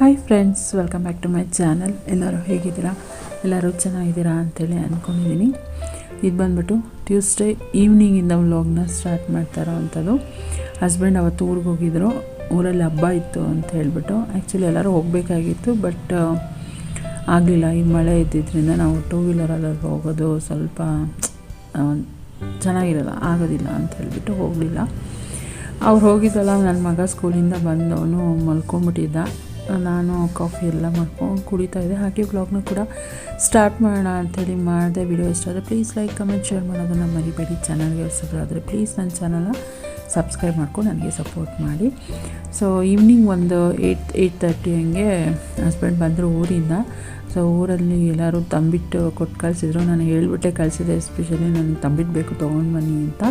Hi friends, welcome back to my channel. ಎಲ್ಲರೂ ಹೇಗಿದ್ದೀರಾ? ಎಲ್ಲರೂ ಚೆನ್ನಾಗಿದ್ದೀರಾ ಅಂತೇಳಿ ಅಂದ್ಕೊಂಡಿದ್ದೀನಿ. ಇದು ಬಂದ್ಬಿಟ್ಟು ಟ್ಯೂಸ್ಡೇ ಈವ್ನಿಂಗಿಂದ ವ್ಲಾಗ್ನ ಸ್ಟಾರ್ಟ್ ಮಾಡ್ತಾ ಇರೋವಂಥದ್ದು. ಹಸ್ಬೆಂಡ್ ಅವತ್ತು ಊರಿಗೆ ಹೋಗಿದ್ರು, ಊರಲ್ಲಿ ಹಬ್ಬ ಇತ್ತು ಅಂತ ಹೇಳ್ಬಿಟ್ಟು. ಆ್ಯಕ್ಚುಲಿ ಎಲ್ಲರೂ ಹೋಗಬೇಕಾಗಿತ್ತು, ಬಟ್ ಆಗಲಿಲ್ಲ. ಈ ಮಳೆ ಇದ್ದಿದ್ದರಿಂದ ನಾವು ಟೂ ವೀಲರಲ್ಲಿ ಹೋಗೋದು ಸ್ವಲ್ಪ ಚೆನ್ನಾಗಿರಲ್ಲ, ಆಗೋದಿಲ್ಲ ಅಂತ ಹೇಳ್ಬಿಟ್ಟು ಹೋಗಲಿಲ್ಲ. ಅವ್ರು ಹೋಗಿದ್ದಲ್ಲ, ನನ್ನ ಮಗ ಸ್ಕೂಲಿಂದ ಬಂದವನು ಮಲ್ಕೊಂಡ್ಬಿಟ್ಟಿದ್ದ. ನಾನು ಕಾಫಿ ಎಲ್ಲ ಮಾಡ್ಕೊಂಡು ಕುಡಿತಾಯಿದ್ದೆ. ಹಾಗೆ ವ್ಲಾಗ್ನ ಕೂಡ ಸ್ಟಾರ್ಟ್ ಮಾಡೋಣ ಅಂಥೇಳಿ ಮಾಡಿದೆ. ವಿಡಿಯೋ ಇಷ್ಟ ಆದರೆ ಪ್ಲೀಸ್ ಲೈಕ್, ಕಮೆಂಟ್, ಶೇರ್ ಮಾಡೋದನ್ನು ಮರಿಬೇಡಿ. ಚಾನಲ್ಗೆ ಹೊಸಬರಾದರೆ ಪ್ಲೀಸ್ ನನ್ನ ಚಾನಲ್ನ ಸಬ್ಸ್ಕ್ರೈಬ್ ಮಾಡ್ಕೊಂಡು ನನಗೆ ಸಪೋರ್ಟ್ ಮಾಡಿ. ಸೊ ಈವ್ನಿಂಗ್ ಒಂದು 8:30 ಹಂಗೆ ಹಸ್ಬೆಂಡ್ ಬಂದರು ಊರಿಂದ. ಸೊ ಊರಲ್ಲಿ ಎಲ್ಲರೂ ತಂಬಿಟ್ಟು ಕೊಟ್ಟು ಕಳಿಸಿದ್ರು. ನಾನು ಹೇಳ್ಬಿಟ್ಟೆ ಕಳಿಸಿದೆ, ಎಸ್ಪೆಷಲಿ ನನಗೆ ತಂಬಿಟ್ಟು ಬೇಕು ತೊಗೊಂಡು ಬನ್ನಿ ಅಂತ.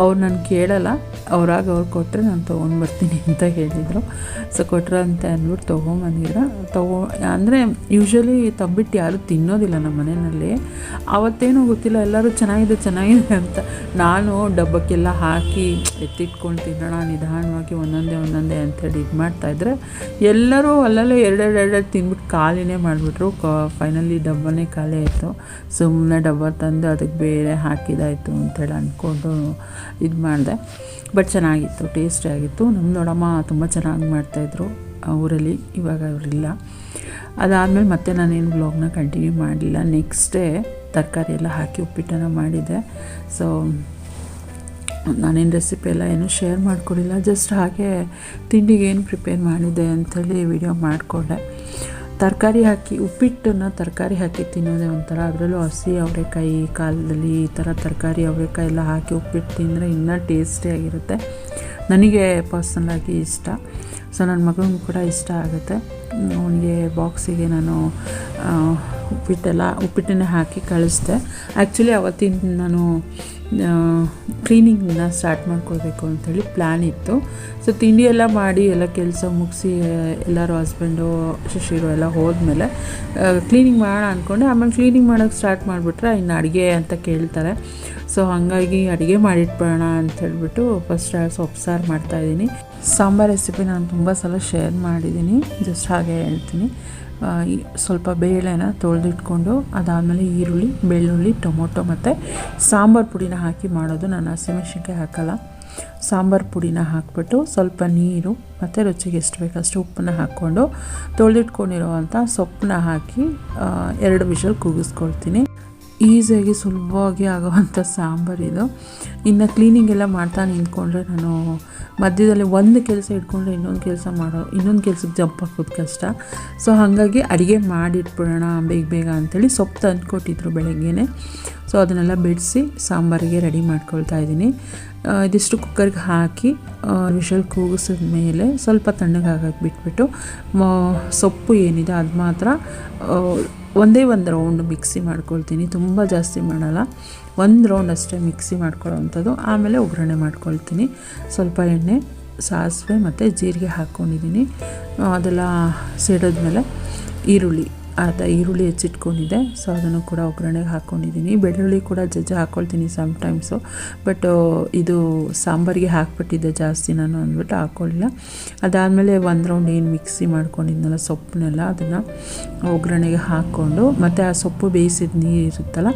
ಅವ್ರು ನಾನು ಕೇಳಲ್ಲ, ಅವ್ರಾಗ ಅವ್ರು ಕೊಟ್ಟರೆ ನಾನು ತೊಗೊಂಡ್ಬರ್ತೀನಿ ಅಂತ ಹೇಳಿದರು. ಸೊ ಕೊಟ್ಟರು ಅಂತ ಅಂದ್ಬಿಟ್ಟು ತೊಗೊಂಬಂದಿದ್ರು. ಅಂದರೆ ಯೂಶ್ವಲಿ ತಂಬಿಟ್ಟು ಯಾರೂ ತಿನ್ನೋದಿಲ್ಲ ನಮ್ಮ ಮನೆಯಲ್ಲಿ. ಆವತ್ತೇನೂ ಗೊತ್ತಿಲ್ಲ, ಎಲ್ಲರೂ ಚೆನ್ನಾಗಿದೆ ಅಂತ ನಾನು ಡಬ್ಬಕ್ಕೆಲ್ಲ ಹಾಕಿ ಎತ್ತಿಟ್ಕೊಂಡು ತಿನ್ನೋಣ ನಿಧಾನವಾಗಿ ಒಂದೊಂದೇ ಅಂಥೇಳಿ ಇದು ಮಾಡ್ತಾಯಿದ್ರೆ ಎಲ್ಲರೂ ಅಲ್ಲಲ್ಲೇ ಎರಡೆರಡು ತಿಂದ್ಬಿಟ್ಟು ಖಾಲಿನೇ ಮಾಡಿಬಿಟ್ರು. ಫೈನಲಿ ಡಬ್ಬನೇ ಖಾಲಿ ಆಯಿತು. ಸುಮ್ಮನೆ ಡಬ್ಬ ತಂದು ಅದಕ್ಕೆ ಬೇರೆ ಹಾಕಿದಾಯಿತು ಅಂತೇಳಿ ಅಂದ್ಕೊಂಡು ಇದು ಮಾಡಿದೆ. ಬಟ್ ಚೆನ್ನಾಗಿತ್ತು, ಟೇಸ್ಟಿ ಆಗಿತ್ತು. ನಮ್ಮ ದೊಡ್ಡಮ್ಮ ತುಂಬ ಚೆನ್ನಾಗಿ ಮಾಡ್ತಾಯಿದ್ರು ಊರಲ್ಲಿ. ಇವಾಗ ಅವರಿಲ್ಲ. ಅದಾದಮೇಲೆ ಮತ್ತೆ ನಾನೇನು ವ್ಲಾಗ್ನ ಕಂಟಿನ್ಯೂ ಮಾಡಲಿಲ್ಲ. ನೆಕ್ಸ್ಟ್ ಡೇ ತರಕಾರಿ ಎಲ್ಲ ಹಾಕಿ ಉಪ್ಪಿಟ್ಟನ್ನು ಮಾಡಿದ್ದೆ. ಸೊ ನಾನೇನು ರೆಸಿಪಿ ಎಲ್ಲ ಏನೂ ಶೇರ್ ಮಾಡ್ಕೊಡಿಲ್ಲ, ಜಸ್ಟ್ ಹಾಗೆ ತಿಂಡಿಗೆ ಏನು ಪ್ರಿಪೇರ್ ಮಾಡಿದ್ದೆ ಅಂಥೇಳಿ ವಿಡಿಯೋ ಮಾಡಿಕೊಂಡೆ. ತರಕಾರಿ ಹಾಕಿ ಉಪ್ಪಿಟ್ಟನ್ನು ತರಕಾರಿ ಹಾಕಿ ತಿನ್ನೋದೇ ಒಂಥರ. ಅದರಲ್ಲೂ ಹಸಿ ಅವರೆಕಾಯಿ ಕಾಲದಲ್ಲಿ ಈ ಥರ ತರಕಾರಿ ಅವರೆಕಾಯಿ ಎಲ್ಲ ಹಾಕಿ ಉಪ್ಪಿಟ್ಟು ತಿಂದರೆ ಇನ್ನೂ ಟೇಸ್ಟಿಯಾಗಿರುತ್ತೆ. ನನಗೆ ಪರ್ಸ್ನಲಾಗಿ ಇಷ್ಟ. ಸೊ ನನ್ನ ಮಗನಿಗೂ ಕೂಡ ಇಷ್ಟ ಆಗುತ್ತೆ. ಅವನಿಗೆ ಬಾಕ್ಸಿಗೆ ನಾನು ಉಪ್ಪಿಟ್ಟನ್ನೇ ಹಾಕಿ ಕಳಿಸ್ದೆ. ಆ್ಯಕ್ಚುಲಿ ಅವತ್ತಿನ ನಾನು ಕ್ಲೀನಿಂಗನ್ನ ಸ್ಟಾರ್ಟ್ ಮಾಡ್ಕೊಳ್ಬೇಕು ಅಂಥೇಳಿ ಪ್ಲ್ಯಾನ್ ಇತ್ತು. ಸೊ ತಿಂಡಿ ಎಲ್ಲ ಮಾಡಿ ಎಲ್ಲ ಕೆಲಸ ಮುಗಿಸಿ ಎಲ್ಲರೂ ಹಸ್ಬೆಂಡು ಶಶಿರು ಎಲ್ಲ ಹೋದ್ಮೇಲೆ ಕ್ಲೀನಿಂಗ್ ಮಾಡೋಣ ಅಂದ್ಕೊಂಡೆ. ಆಮೇಲೆ ಕ್ಲೀನಿಂಗ್ ಮಾಡೋಕ್ಕೆ ಸ್ಟಾರ್ಟ್ ಮಾಡಿಬಿಟ್ರೆ ಇನ್ನು ಅಡುಗೆ ಅಂತ ಕೇಳ್ತಾರೆ. ಸೊ ಹಾಗಾಗಿ ಅಡುಗೆ ಮಾಡಿಟ್ಬಿಡೋಣ ಅಂಥೇಳ್ಬಿಟ್ಟು ಫಸ್ಟ್ ಸೊಪ್ಪು ಸಾರು ಮಾಡ್ತಾಯಿದ್ದೀನಿ. ಸಾಂಬಾರು ರೆಸಿಪಿ ನಾನು ತುಂಬ ಸಲ ಶೇರ್ ಮಾಡಿದ್ದೀನಿ, ಜಸ್ಟ್ ಹಾಗೆ ಹೇಳ್ತೀನಿ. ಸ್ವಲ್ಪ ಬೇಳೆನ ತೊಳೆದಿಟ್ಕೊಂಡು ಅದಾದಮೇಲೆ ಈರುಳ್ಳಿ, ಬೆಳ್ಳುಳ್ಳಿ, ಟೊಮೊಟೊ ಮತ್ತು ಸಾಂಬಾರು ಪುಡಿನ ಹಾಕಿ ಮಾಡೋದು. ನಾನು ಹಸಿಮೆಣಸಿನ್ಕಾಯಿ ಹಾಕಲ್ಲ. ಸಾಂಬಾರು ಪುಡಿನ ಹಾಕ್ಬಿಟ್ಟು ಸ್ವಲ್ಪ ನೀರು ಮತ್ತು ರುಚಿಗೆ ಎಷ್ಟು ಬೇಕಷ್ಟು ಉಪ್ಪನ್ನ ಹಾಕ್ಕೊಂಡು ತೊಳೆದಿಟ್ಕೊಂಡಿರೋವಂಥ ಸೊಪ್ಪನ್ನ ಹಾಕಿ 2 ವಿಷಲ್ ಕೂಗಿಸ್ಕೊಳ್ತೀನಿ. ಈಸಿಯಾಗಿ ಸುಲಭವಾಗಿ ಆಗೋವಂಥ ಸಾಂಬಾರಿದು. ಇನ್ನು ಕ್ಲೀನಿಂಗ್ ಎಲ್ಲ ಮಾಡ್ತಾ ನಿಂತ್ಕೊಂಡ್ರೆ ನಾನು ಮಧ್ಯದಲ್ಲಿ ಒಂದು ಕೆಲಸ ಇಟ್ಕೊಂಡ್ರೆ ಇನ್ನೊಂದು ಕೆಲಸಕ್ಕೆ ಜಂಪ್ ಹಾಕೋದು ಕಷ್ಟ. ಸೊ ಹಾಗಾಗಿ ಅಡುಗೆ ಮಾಡಿಟ್ಬಿಡೋಣ ಬೇಗ ಅಂಥೇಳಿ ಸೊಪ್ಪು ತಂದುಕೊಟ್ಟಿದ್ರು ಬೆಳಗ್ಗೆನೇ. ಸೊ ಅದನ್ನೆಲ್ಲ ಬಿಡಿಸಿ ಸಾಂಬಾರಿಗೆ ರೆಡಿ ಮಾಡ್ಕೊಳ್ತಾ ಇದ್ದೀನಿ. ಇದಿಷ್ಟು ಕುಕ್ಕರ್ಗೆ ಹಾಕಿ ವಿಷಲ್ ಕೂಗಿಸಿದ ಮೇಲೆ ಸ್ವಲ್ಪ ತಣ್ಣಗಾಗಕ್ಕೆ ಬಿಟ್ಬಿಟ್ಟು ಸೊಪ್ಪು ಏನಿದೆ ಅದು ಮಾತ್ರ ಒಂದೇ ಒಂದು ರೌಂಡ್ ಮಿಕ್ಸಿ ಮಾಡ್ಕೊಳ್ತೀನಿ. ತುಂಬ ಜಾಸ್ತಿ ಮಾಡಲ್ಲ, 1 ರೌಂಡ್ ಅಷ್ಟೇ ಮಿಕ್ಸಿ ಮಾಡ್ಕೊಳ್ಳೋವಂಥದ್ದು. ಆಮೇಲೆ ಒಗ್ಗರಣೆ ಮಾಡ್ಕೊಳ್ತೀನಿ. ಸ್ವಲ್ಪ ಎಣ್ಣೆ, ಸಾಸಿವೆ ಮತ್ತು ಜೀರಿಗೆ ಹಾಕ್ಕೊಂಡಿದ್ದೀನಿ. ಅದೆಲ್ಲ ಸಿಡಿದ್ಮೇಲೆ ಈರುಳ್ಳಿ ಹೆಚ್ಚಿಟ್ಕೊಂಡಿದ್ದೆ. ಸೊ ಅದನ್ನು ಕೂಡ ಒಗ್ಗರಣೆಗೆ ಹಾಕ್ಕೊಂಡಿದ್ದೀನಿ. ಬೆಳ್ಳುಳ್ಳಿ ಕೂಡ ಹಾಕ್ಕೊಳ್ತೀನಿ ಸಮ್ಟೈಮ್ಸು, ಬಟ್ ಇದು ಸಾಂಬಾರಿಗೆ ಹಾಕ್ಬಿಟ್ಟಿದ್ದೆ ಜಾಸ್ತಿ ನಾನು ಅಂದ್ಬಿಟ್ಟು ಹಾಕ್ಕೊಳ್ಳಿಲ್ಲ. ಅದಾದಮೇಲೆ 1 ರೌಂಡ್ ಏನು ಮಿಕ್ಸಿ ಮಾಡ್ಕೊಂಡಿದ್ನಲ್ಲ ಸೊಪ್ಪನ್ನೆಲ್ಲ ಅದನ್ನು ಒಗ್ಗರಣೆಗೆ ಹಾಕ್ಕೊಂಡು ಮತ್ತು ಆ ಸೊಪ್ಪು ಬೇಯಿಸಿದ ನೀರು ಇರುತ್ತಲ್ಲ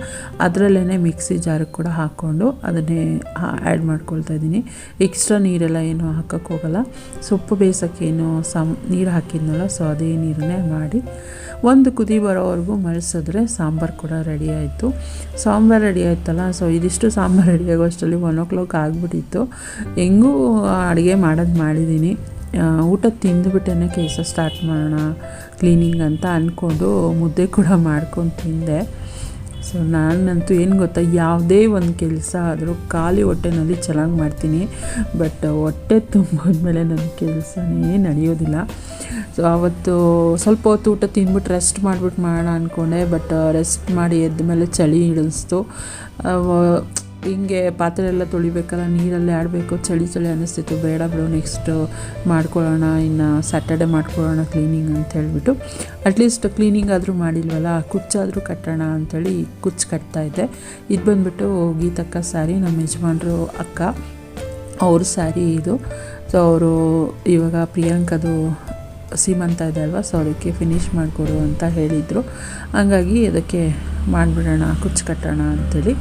ಅದರಲ್ಲೇ ಮಿಕ್ಸಿ ಜಾರಿಗೆ ಕೂಡ ಹಾಕ್ಕೊಂಡು ಅದನ್ನೇ ಆ್ಯಡ್ ಮಾಡ್ಕೊಳ್ತಾ ಇದ್ದೀನಿ. ಎಕ್ಸ್ಟ್ರಾ ನೀರೆಲ್ಲ ಏನು ಹಾಕೋಕ್ಕೆ ಹೋಗಲ್ಲ. ಸೊಪ್ಪು ಬೇಯಿಸೋಕ್ಕೇನು ನೀರು ಹಾಕಿದ್ನಲ್ಲ, ಸೊ ಅದೇ ನೀರನ್ನೇ ಮಾಡಿ ಒಂದು ಕುದಿ ಬರೋವರೆಗೂ ಮಳಿಸಿದ್ರೆ ಸಾಂಬಾರು ಕೂಡ ರೆಡಿ ಆಯಿತು. ಸಾಂಬಾರು ರೆಡಿ ಆಯ್ತಲ್ಲ, ಸೊ ಇದಿಷ್ಟು ಸಾಂಬಾರು ರೆಡಿ ಆಗೋ ಅಷ್ಟರಲ್ಲಿ 1 o'clock ಆಗಿಬಿಟ್ಟಿತ್ತು. ಹೆಂಗೂ ಅಡುಗೆ ಮಾಡಿದ್ದೀನಿ. ಊಟ ತಿಂದುಬಿಟ್ಟೇ ಕೆಲಸ ಸ್ಟಾರ್ಟ್ ಮಾಡೋಣ ಕ್ಲೀನಿಂಗ್ ಅಂತ ಅಂದ್ಕೊಂಡು ಮುದ್ದೆ ಕೂಡ ಮಾಡ್ಕೊಂಡು ತಿಂದೆ. ಸೊ ನಾನಂತೂ ಏನು ಗೊತ್ತಾ, ಯಾವುದೇ ಒಂದು ಕೆಲಸ ಆದರೂ ಖಾಲಿ ಹೊಟ್ಟೆನಲ್ಲಿ ಚೆನ್ನಾಗಿ ಮಾಡ್ತೀನಿ, ಬಟ್ ಹೊಟ್ಟೆ ತುಂಬಿದ್ಮೇಲೆ ನನ್ನ ಕೆಲಸನೇ ನಡೆಯೋದಿಲ್ಲ. ಸೊ ಆವತ್ತು ಸ್ವಲ್ಪ ಹೊತ್ತು ಊಟ ತಿಂದ್ಬಿಟ್ಟು ರೆಸ್ಟ್ ಮಾಡಿಬಿಟ್ಟು ಮಾಡೋಣ ಅಂದ್ಕೊಂಡೆ. ಬಟ್ ರೆಸ್ಟ್ ಮಾಡಿ ಎದ್ದ ಮೇಲೆ ಚಳಿ ಹಿಡಿಸ್ತು. ಹಿಂಗೆ ಪಾತ್ರೆ ಎಲ್ಲ ತೊಳಿಬೇಕಲ್ಲ, ನೀರಲ್ಲೇ ಆಡಬೇಕು, ಚಳಿ ಅನ್ನಿಸ್ತಿತ್ತು. ಬೇಡ ಬಿಡು, ನೆಕ್ಸ್ಟ್ ಮಾಡ್ಕೊಳ್ಳೋಣ, ಇನ್ನು ಸ್ಯಾಟರ್ಡೆ ಮಾಡ್ಕೊಳ್ಳೋಣ ಕ್ಲೀನಿಂಗ್ ಅಂತ ಹೇಳ್ಬಿಟ್ಟು ಅಟ್ಲೀಸ್ಟ್ ಕ್ಲೀನಿಂಗ್ ಆದರೂ ಮಾಡಿಲ್ವಲ್ಲ, ಕುಚ್ಚಾದರೂ ಕಟ್ಟೋಣ ಅಂಥೇಳಿ ಕುಚ್ಚು ಕಟ್ತಾಯಿದ್ದೆ. ಇದು ಬಂದುಬಿಟ್ಟು ಗೀತಕ್ಕ ಸ್ಯಾರಿ, ನಮ್ಮ ಯಜಮಾನ್ರು ಅಕ್ಕ ಅವ್ರ ಸ್ಯಾರಿ ಇದು. ಸೊ ಅವರು ಇವಾಗ ಪ್ರಿಯಾಂಕದು ಸೀಮಂತ ಇದೆ ಅಲ್ವಾ, ಸೊ ಅದಕ್ಕೆ ಫಿನಿಷ್ ಮಾಡಿಕೊಡು ಅಂತ ಹೇಳಿದರು. ಹಂಗಾಗಿ ಅದಕ್ಕೆ ಮಾಡಿಬಿಡೋಣ, ಕುಚ್ಚು ಕಟ್ಟೋಣ ಅಂಥೇಳಿ.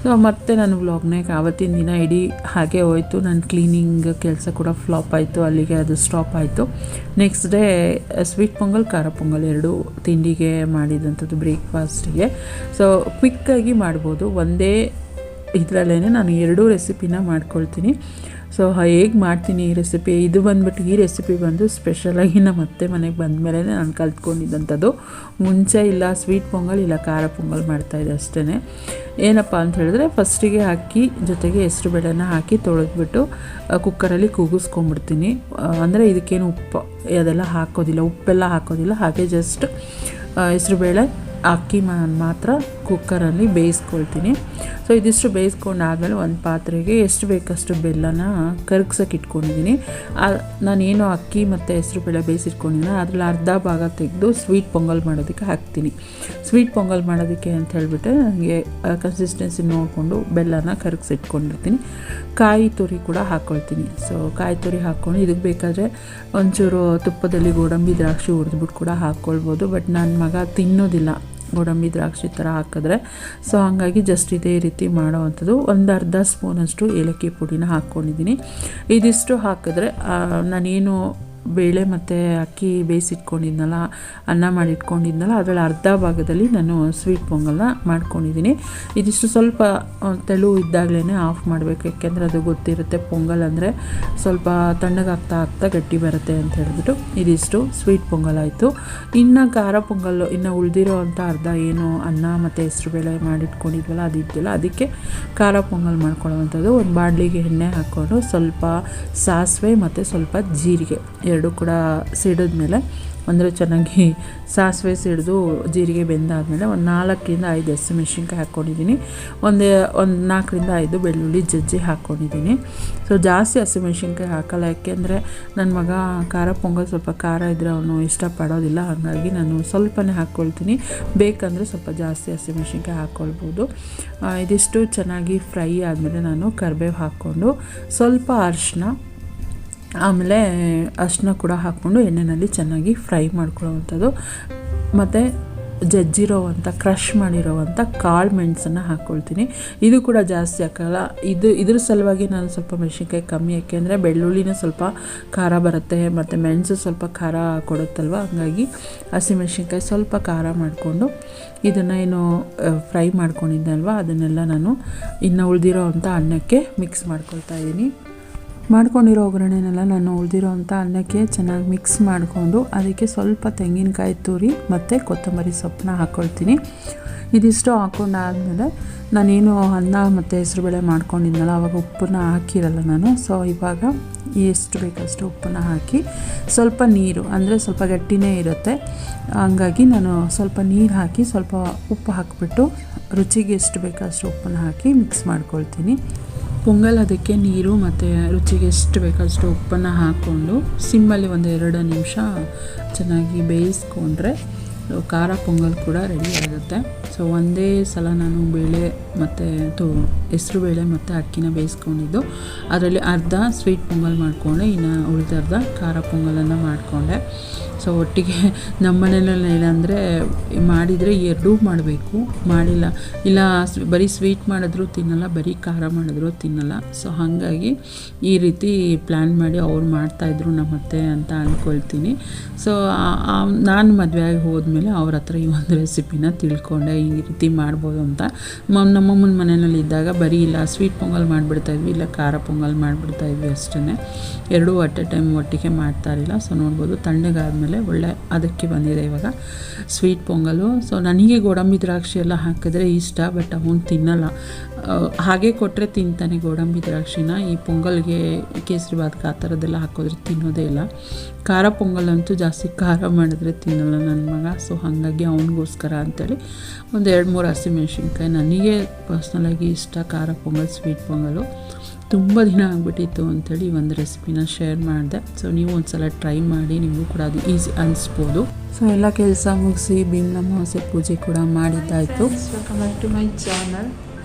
ಸೊ ಮತ್ತು ನಾನು ವ್ಲಾಗ್ನೇ ಆವತ್ತಿನ ದಿನ ಇಡೀ ಹಾಗೆ ಹೋಯಿತು. ನನ್ನ ಕ್ಲೀನಿಂಗ್ ಕೆಲಸ ಕೂಡ ಫ್ಲಾಪ್ ಆಯಿತು, ಅಲ್ಲಿಗೆ ಅದು ಸ್ಟಾಪ್ ಆಯಿತು. ನೆಕ್ಸ್ಟ್ ಡೇ ಸ್ವೀಟ್ ಪೊಂಗಲ್, ಖಾರ ಪೊಂಗಲ್ ಎರಡೂ ತಿಂಡಿಗೆ ಮಾಡಿದಂಥದ್ದು, ಬ್ರೇಕ್ಫಾಸ್ಟಿಗೆ. ಸೊ ಕ್ವಿಕ್ಕಾಗಿ ಮಾಡ್ಬೋದು, ಒಂದೇ ಇದರಲ್ಲೇ ನಾನು ಎರಡೂ ರೆಸಿಪಿನ ಮಾಡ್ಕೊಳ್ತೀನಿ. ಸೊ ಹೇಗೆ ಮಾಡ್ತೀನಿ ಈ ರೆಸಿಪಿ, ಇದು ಬಂದುಬಿಟ್ಟು ಈ ರೆಸಿಪಿ ಬಂದು ಸ್ಪೆಷಲಾಗಿ ನಮ್ಮ ಅತ್ತೆ ಮನೆಗೆ ಬಂದ ಮೇಲೆ ನಾನು ಕಲ್ತ್ಕೊಂಡಿದ್ದಂಥದ್ದು. ಮುಂಚೆ ಇಲ್ಲ ಸ್ವೀಟ್ ಪೊಂಗಲ್ ಇಲ್ಲ ಖಾರ ಪೊಂಗಲ್ ಮಾಡ್ತಾಯಿದ್ದೆ ಅಷ್ಟೇ. ಏನಪ್ಪ ಅಂತ ಹೇಳಿದ್ರೆ, ಫಸ್ಟಿಗೆ ಅಕ್ಕಿ ಜೊತೆಗೆ ಹೆಸ್ರು ಬೇಳೆನ ಹಾಕಿ ತೊಳೆದ್ಬಿಟ್ಟು ಕುಕ್ಕರಲ್ಲಿ ಕೂಗಿಸ್ಕೊಂಬಿಡ್ತೀನಿ. ಅಂದರೆ ಇದಕ್ಕೇನು ಉಪ್ಪು ಅದೆಲ್ಲ ಹಾಕೋದಿಲ್ಲ, ಉಪ್ಪೆಲ್ಲ ಹಾಕೋದಿಲ್ಲ. ಹಾಗೆ ಜಸ್ಟ್ ಹೆಸ್ರುಬೇಳೆ ಅಕ್ಕಿ ಮಾತ್ರ ಕುಕ್ಕರಲ್ಲಿ ಬೇಯಿಸ್ಕೊಳ್ತೀನಿ. ಸೊ ಇದಿಷ್ಟು ಬೇಯಿಸ್ಕೊಂಡಾದಮೇಲೆ ಒಂದು ಪಾತ್ರೆಗೆ ಎಷ್ಟು ಬೇಕಷ್ಟು ಬೆಲ್ಲನ ಕರಗ್ಸೋಕೆ ಇಟ್ಕೊಂಡಿದ್ದೀನಿ. ನಾನೇನು ಅಕ್ಕಿ ಮತ್ತು ಹೆಸರುಬೇಳೆ ಬೇಯಿಸಿಟ್ಕೊಂಡಿದ್ದೀನಿ ಅದ್ರಲ್ಲಿ ಅರ್ಧ ಭಾಗ ತೆಗೆದು ಸ್ವೀಟ್ ಪೊಂಗಲ್ ಮಾಡೋದಕ್ಕೆ ಹಾಕ್ತೀನಿ. ಸ್ವೀಟ್ ಪೊಂಗಲ್ ಮಾಡೋದಕ್ಕೆ ಅಂತ ಹೇಳಿಬಿಟ್ಟು ನನಗೆ ಕನ್ಸಿಸ್ಟೆನ್ಸಿ ನೋಡಿಕೊಂಡು ಬೆಲ್ಲನ ಕರಗಿಸಿಟ್ಕೊಂಡಿರ್ತೀನಿ. ಕಾಯಿ ತುರಿ ಕೂಡ ಹಾಕ್ಕೊಳ್ತೀನಿ. ಸೊ ಕಾಯಿ ತುರಿ ಹಾಕ್ಕೊಂಡು ಇದಕ್ಕೆ ಬೇಕಾದರೆ ಒಂಚೂರು ತುಪ್ಪದಲ್ಲಿ ಗೋಡಂಬಿ ದ್ರಾಕ್ಷಿ ಹುರಿದ್ಬಿಟ್ಟು ಕೂಡ ಹಾಕ್ಕೊಳ್ಬೋದು. ಬಟ್ ನನ್ನ ಮಗ ತಿನ್ನೋದಿಲ್ಲ ಗೋಡಂಬಿ ದ್ರಾಕ್ಷಿ ಥರ ಹಾಕಿದ್ರೆ. ಸೊ ಹಾಗಾಗಿ ಜಸ್ಟ್ ಇದೇ ರೀತಿ ಮಾಡೋವಂಥದ್ದು. ಒಂದು ಅರ್ಧ ಸ್ಪೂನಷ್ಟು ಏಲಕ್ಕಿ ಪುಡಿನ ಹಾಕ್ಕೊಂಡಿದ್ದೀನಿ. ಇದಿಷ್ಟು ಹಾಕಿದ್ರೆ ನಾನೇನು ಬೇಳೆ ಮತ್ತು ಅಕ್ಕಿ ಬೇಯಿಸಿಟ್ಕೊಂಡಿದ್ನಲ್ಲ, ಅನ್ನ ಮಾಡಿಟ್ಕೊಂಡಿದ್ನಲ್ಲ, ಅದರಲ್ಲಿ ಅರ್ಧ ಭಾಗದಲ್ಲಿ ನಾನು ಸ್ವೀಟ್ ಪೊಂಗಲ್ನ ಮಾಡ್ಕೊಂಡಿದ್ದೀನಿ. ಇದಿಷ್ಟು ಸ್ವಲ್ಪ ತೆಳು ಇದ್ದಾಗಲೇ ಆಫ್ ಮಾಡಬೇಕು, ಯಾಕೆಂದರೆ ಅದು ಗೊತ್ತಿರುತ್ತೆ ಪೊಂಗಲ್ ಅಂದರೆ ಸ್ವಲ್ಪ ತಣ್ಣಗಾಗ್ತಾ ಆಗ್ತಾ ಗಟ್ಟಿ ಬರುತ್ತೆ ಅಂತ ಹೇಳ್ಬಿಟ್ಟು. ಇದಿಷ್ಟು ಸ್ವೀಟ್ ಪೊಂಗಲ್ ಆಯಿತು. ಇನ್ನು ಖಾರ ಪೊಂಗಲ್ಲು, ಇನ್ನು ಉಳಿದಿರೋ ಅಂಥ ಅರ್ಧ ಏನು ಅನ್ನ ಮತ್ತು ಹೆಸರುಬೇಳೆ ಮಾಡಿಟ್ಕೊಂಡಿದ್ವಲ್ಲ ಅದಿದ್ದಲ್ಲ, ಅದಕ್ಕೆ ಖಾರ ಪೊಂಗಲ್ ಮಾಡ್ಕೊಳ್ಳೋವಂಥದ್ದು. ಒಂದು ಬಾಣಲಿಗೆ ಎಣ್ಣೆ ಹಾಕ್ಕೊಂಡು ಸ್ವಲ್ಪ ಸಾಸಿವೆ ಮತ್ತು ಸ್ವಲ್ಪ ಜೀರಿಗೆ ಎರಡೂ ಕೂಡ ಸಿಡಿದ್ಮೇಲೆ, ಅಂದರೆ ಚೆನ್ನಾಗಿ ಸಾಸಿವೆ ಸಿಡಿದು ಜೀರಿಗೆ ಬೆಂದಾದಮೇಲೆ ಒಂದು 4ರಿಂದ 5 ಹಸಿಮೆಣ್ಸಿನ್ಕಾಯಿ ಹಾಕ್ಕೊಂಡಿದ್ದೀನಿ. ಒಂದು 4ರಿಂದ 5 ಬೆಳ್ಳುಳ್ಳಿ ಜಜ್ಜಿ ಹಾಕ್ಕೊಂಡಿದ್ದೀನಿ. ಸೊ ಜಾಸ್ತಿ ಹಸಿಮೆಣ್ಸಿನ್ಕಾಯಿ ಹಾಕಲ್ಲ, ಯಾಕೆಂದರೆ ನನ್ನ ಮಗ ಖಾರ ಪೊಂಗಲ್ ಸ್ವಲ್ಪ ಖಾರ ಇದ್ದರೆ ಅವನು ಇಷ್ಟಪಡೋದಿಲ್ಲ. ಹಾಗಾಗಿ ನಾನು ಸ್ವಲ್ಪನೇ ಹಾಕ್ಕೊಳ್ತೀನಿ. ಬೇಕಂದರೆ ಸ್ವಲ್ಪ ಜಾಸ್ತಿ ಹಸಿಮೆಣ್ಸಿನ್ಕಾಯಿ ಹಾಕ್ಕೊಳ್ಬೋದು. ಇದಿಷ್ಟು ಚೆನ್ನಾಗಿ ಫ್ರೈ ಆದಮೇಲೆ ನಾನು ಕರಿಬೇವು ಹಾಕ್ಕೊಂಡು ಸ್ವಲ್ಪ ಅರಿಶಿನ, ಆಮೇಲೆ ಅರಿಶಿನ ಕೂಡ ಹಾಕ್ಕೊಂಡು ಎಣ್ಣೆಯಲ್ಲಿ ಚೆನ್ನಾಗಿ ಫ್ರೈ ಮಾಡ್ಕೊಳ್ಳೋವಂಥದ್ದು. ಮತ್ತು ಜಜ್ಜಿರೋವಂಥ ಕ್ರಷ್ ಮಾಡಿರೋವಂಥ ಕಾಳು ಮೆಣಸನ್ನು ಹಾಕ್ಕೊಳ್ತೀನಿ. ಇದು ಕೂಡ ಜಾಸ್ತಿ ಹಾಕಲ್ಲ. ಇದ್ರ ಸಲುವಾಗಿ ನಾನು ಸ್ವಲ್ಪ ಮೆಣಸಿನ್ಕಾಯಿ ಕಮ್ಮಿ, ಯಾಕೆಂದರೆ ಬೆಳ್ಳುಳ್ಳಿನ ಸ್ವಲ್ಪ ಖಾರ ಬರುತ್ತೆ ಮತ್ತು ಮೆಣಸು ಸ್ವಲ್ಪ ಖಾರ ಕೊಡುತ್ತಲ್ವ. ಹಾಗಾಗಿ ಹಸಿಮೆಣ್ಸಿನ್ಕಾಯಿ ಸ್ವಲ್ಪ ಖಾರ ಮಾಡಿಕೊಂಡು ಇದನ್ನು ಏನು ಫ್ರೈ ಮಾಡ್ಕೊಂಡಿದ್ದೆ ಅಲ್ವ, ಅದನ್ನೆಲ್ಲ ನಾನು ಇನ್ನು ಉಳಿದಿರೋ ಅಂಥ ಅನ್ನಕ್ಕೆ ಮಿಕ್ಸ್ ಮಾಡ್ಕೊಳ್ತಾ ಇದ್ದೀನಿ. ಮಾಡ್ಕೊಂಡಿರೋ ಒಗ್ಗರಣೆನೆಲ್ಲ ನಾನು ಉಳಿದಿರೋ ಅಂಥ ಅನ್ನಕ್ಕೆ ಚೆನ್ನಾಗಿ ಮಿಕ್ಸ್ ಮಾಡಿಕೊಂಡು ಅದಕ್ಕೆ ಸ್ವಲ್ಪ ತೆಂಗಿನಕಾಯಿ ತುರಿ ಮತ್ತು ಕೊತ್ತಂಬರಿ ಸೊಪ್ಪನ್ನ ಹಾಕ್ಕೊಳ್ತೀನಿ. ಇದಿಷ್ಟು ಹಾಕ್ಕೊಂಡಾದಮೇಲೆ ನಾನೇನು ಅನ್ನ ಮತ್ತು ಹೆಸರುಬೇಳೆ ಮಾಡ್ಕೊಂಡಿದ್ನಲ್ಲ, ಆವಾಗ ಉಪ್ಪನ್ನ ಹಾಕಿರಲ್ಲ ನಾನು. ಸೊ ಇವಾಗ ಎಷ್ಟು ಬೇಕಷ್ಟು ಉಪ್ಪನ್ನು ಹಾಕಿ ಸ್ವಲ್ಪ ನೀರು, ಅಂದರೆ ಸ್ವಲ್ಪ ಗಟ್ಟಿನೇ ಇರುತ್ತೆ, ಹಂಗಾಗಿ ನಾನು ಸ್ವಲ್ಪ ನೀರು ಹಾಕಿ ಸ್ವಲ್ಪ ಉಪ್ಪು ಹಾಕಿಬಿಟ್ಟು ರುಚಿಗೆ ಎಷ್ಟು ಬೇಕಷ್ಟು ಉಪ್ಪನ್ನು ಹಾಕಿ ಮಿಕ್ಸ್ ಮಾಡ್ಕೊಳ್ತೀನಿ. ಪೊಂಗಲ್ ಅದಕ್ಕೆ ನೀರು ಮತ್ತು ರುಚಿಗೆ ಎಷ್ಟು ಬೇಕಷ್ಟು ಉಪ್ಪನ್ನು ಹಾಕ್ಕೊಂಡು ಸಿಮ್ಮಲ್ಲಿ ಒಂದು 2 ನಿಮಿಷ ಚೆನ್ನಾಗಿ ಬೇಯಿಸ್ಕೊಂಡ್ರೆ ಖಾರ ಪೊಂಗಲ್ ಕೂಡ ರೆಡಿ ಆಗುತ್ತೆ. ಸೊ ಒಂದೇ ಸಲ ನಾನು ಬೇಳೆ ಮತ್ತು ಹೆಸರುಬೇಳೆ ಮತ್ತು ಅಕ್ಕಿನ ಬೇಯಿಸ್ಕೊಂಡಿದ್ದು, ಅದರಲ್ಲಿ ಅರ್ಧ ಸ್ವೀಟ್ ಪೊಂಗಲ್ ಮಾಡಿಕೊಂಡೆ, ಇನ್ನು ಉಳಿದ ಅರ್ಧ ಖಾರ ಪೊಂಗಲನ್ನು ಮಾಡಿಕೊಂಡೆ. ಸೊ ಒಟ್ಟಿಗೆ ನಮ್ಮ ಮನೆಯಲ್ಲಿ ಏನಂದರೆ ಮಾಡಿದರೆ ಎರಡೂ ಮಾಡಬೇಕು, ಮಾಡಿಲ್ಲ ಇಲ್ಲ ಬರೀ ಸ್ವೀಟ್ ಮಾಡಿದ್ರೂ ತಿನ್ನಲ್ಲ, ಬರೀ ಖಾರ ಮಾಡಿದ್ರೂ ತಿನ್ನಲ್ಲ. ಸೊ ಹಾಗಾಗಿ ಈ ರೀತಿ ಪ್ಲ್ಯಾನ್ ಮಾಡಿ ಅವ್ರು ಮಾಡ್ತಾಯಿದ್ರು ನಮ್ಮತ್ತೆ ಅಂತ ಅಂದ್ಕೊಳ್ತೀನಿ. ಸೊ ನಾನು ಮದುವೆಯಾಗಿ ಹೋದ್ಮೇಲೆ ಅವ್ರ ಹತ್ರ ಈ ಒಂದು ರೆಸಿಪಿನ ತಿಳ್ಕೊಂಡೆ, ಈ ರೀತಿ ಮಾಡ್ಬೋದು ಅಂತ. ನಮ್ಮಮ್ಮನ ಮನೆಯಲ್ಲಿ ಇದ್ದಾಗ ಬರೀ ಇಲ್ಲ ಸ್ವೀಟ್ ಪೊಂಗಲ್ ಮಾಡಿಬಿಡ್ತಾಯಿದ್ವಿ, ಇಲ್ಲ ಖಾರ ಪೊಂಗಲ್ ಮಾಡಿಬಿಡ್ತಾಯಿದ್ವಿ ಅಷ್ಟೇ. ಎರಡೂ ಅಟ್ ಎ ಟೈಮ್ ಒಟ್ಟಿಗೆ ಮಾಡ್ತಾರಿಲ್ಲ. ಸೊ ನೋಡ್ಬೋದು ತಣ್ಣಗಾದ್ಮೇಲೆ ಒಳ್ಳೆ ಅದಕ್ಕೆ ಬಂದಿದೆ ಇವಾಗ ಸ್ವೀಟ್ ಪೊಂಗಲು. ಸೊ ನನಗೆ ಗೋಡಂಬಿ ದ್ರಾಕ್ಷಿ ಎಲ್ಲ ಹಾಕಿದ್ರೆ ಇಷ್ಟ, ಬಟ್ ಅವನು ತಿನ್ನಲ್ಲ. ಹಾಗೆ ಕೊಟ್ಟರೆ ತಿಂತಾನೆ ಗೋಡಂಬಿ ದ್ರಾಕ್ಷಿನ. ಈ ಪೊಂಗಲ್ಗೆ ಕೇಸರಿಬಾತ್ಗೆ ಆ ಥರದ್ದೆಲ್ಲ ಹಾಕೋದ್ರೆ ತಿನ್ನೋದೇ ಇಲ್ಲ. ಖಾರ ಪೊಂಗಲ್ ಅಂತೂ ಜಾಸ್ತಿ ಖಾರ ಮಾಡಿದ್ರೆ ತಿನ್ನಲ್ಲ ನನ್ನ ಮಗ. ಸೊ ಹಾಗಾಗಿ ಅವನಿಗೋಸ್ಕರ ಅಂತೇಳಿ ಒಂದು 2-3 ಹಸಿಮೆಣ್ಸಿನ್ಕಾಯಿ, ನನಗೆ ಪರ್ಸ್ನಲಾಗಿ ಇಷ್ಟ ಖಾರ ಪೊಂಗಲ್ ಸ್ವೀಟ್ ಪೊಂಗಲು. ತುಂಬ ದಿನ ಆಗಿಬಿಟ್ಟಿತ್ತು ಅಂಥೇಳಿ ಒಂದು ರೆಸಿಪಿನ ಶೇರ್ ಮಾಡಿದೆ. ಸೊ ನೀವು ಒಂದು ಸಲ ಟ್ರೈ ಮಾಡಿ, ನಿಮಗೂ ಕೂಡ ಅದು ಈಸಿ ಅನಿಸ್ಬೋದು. ಸೊ ಎಲ್ಲ ಕೆಲಸ ಮುಗಿಸಿ ಭೀಮ್ನ ಅಮಾವಾಸ್ಯೆ ಪೂಜೆ ಕೂಡ ಮಾಡಿದ್ದಾಯಿತು. Welcome back to my channel.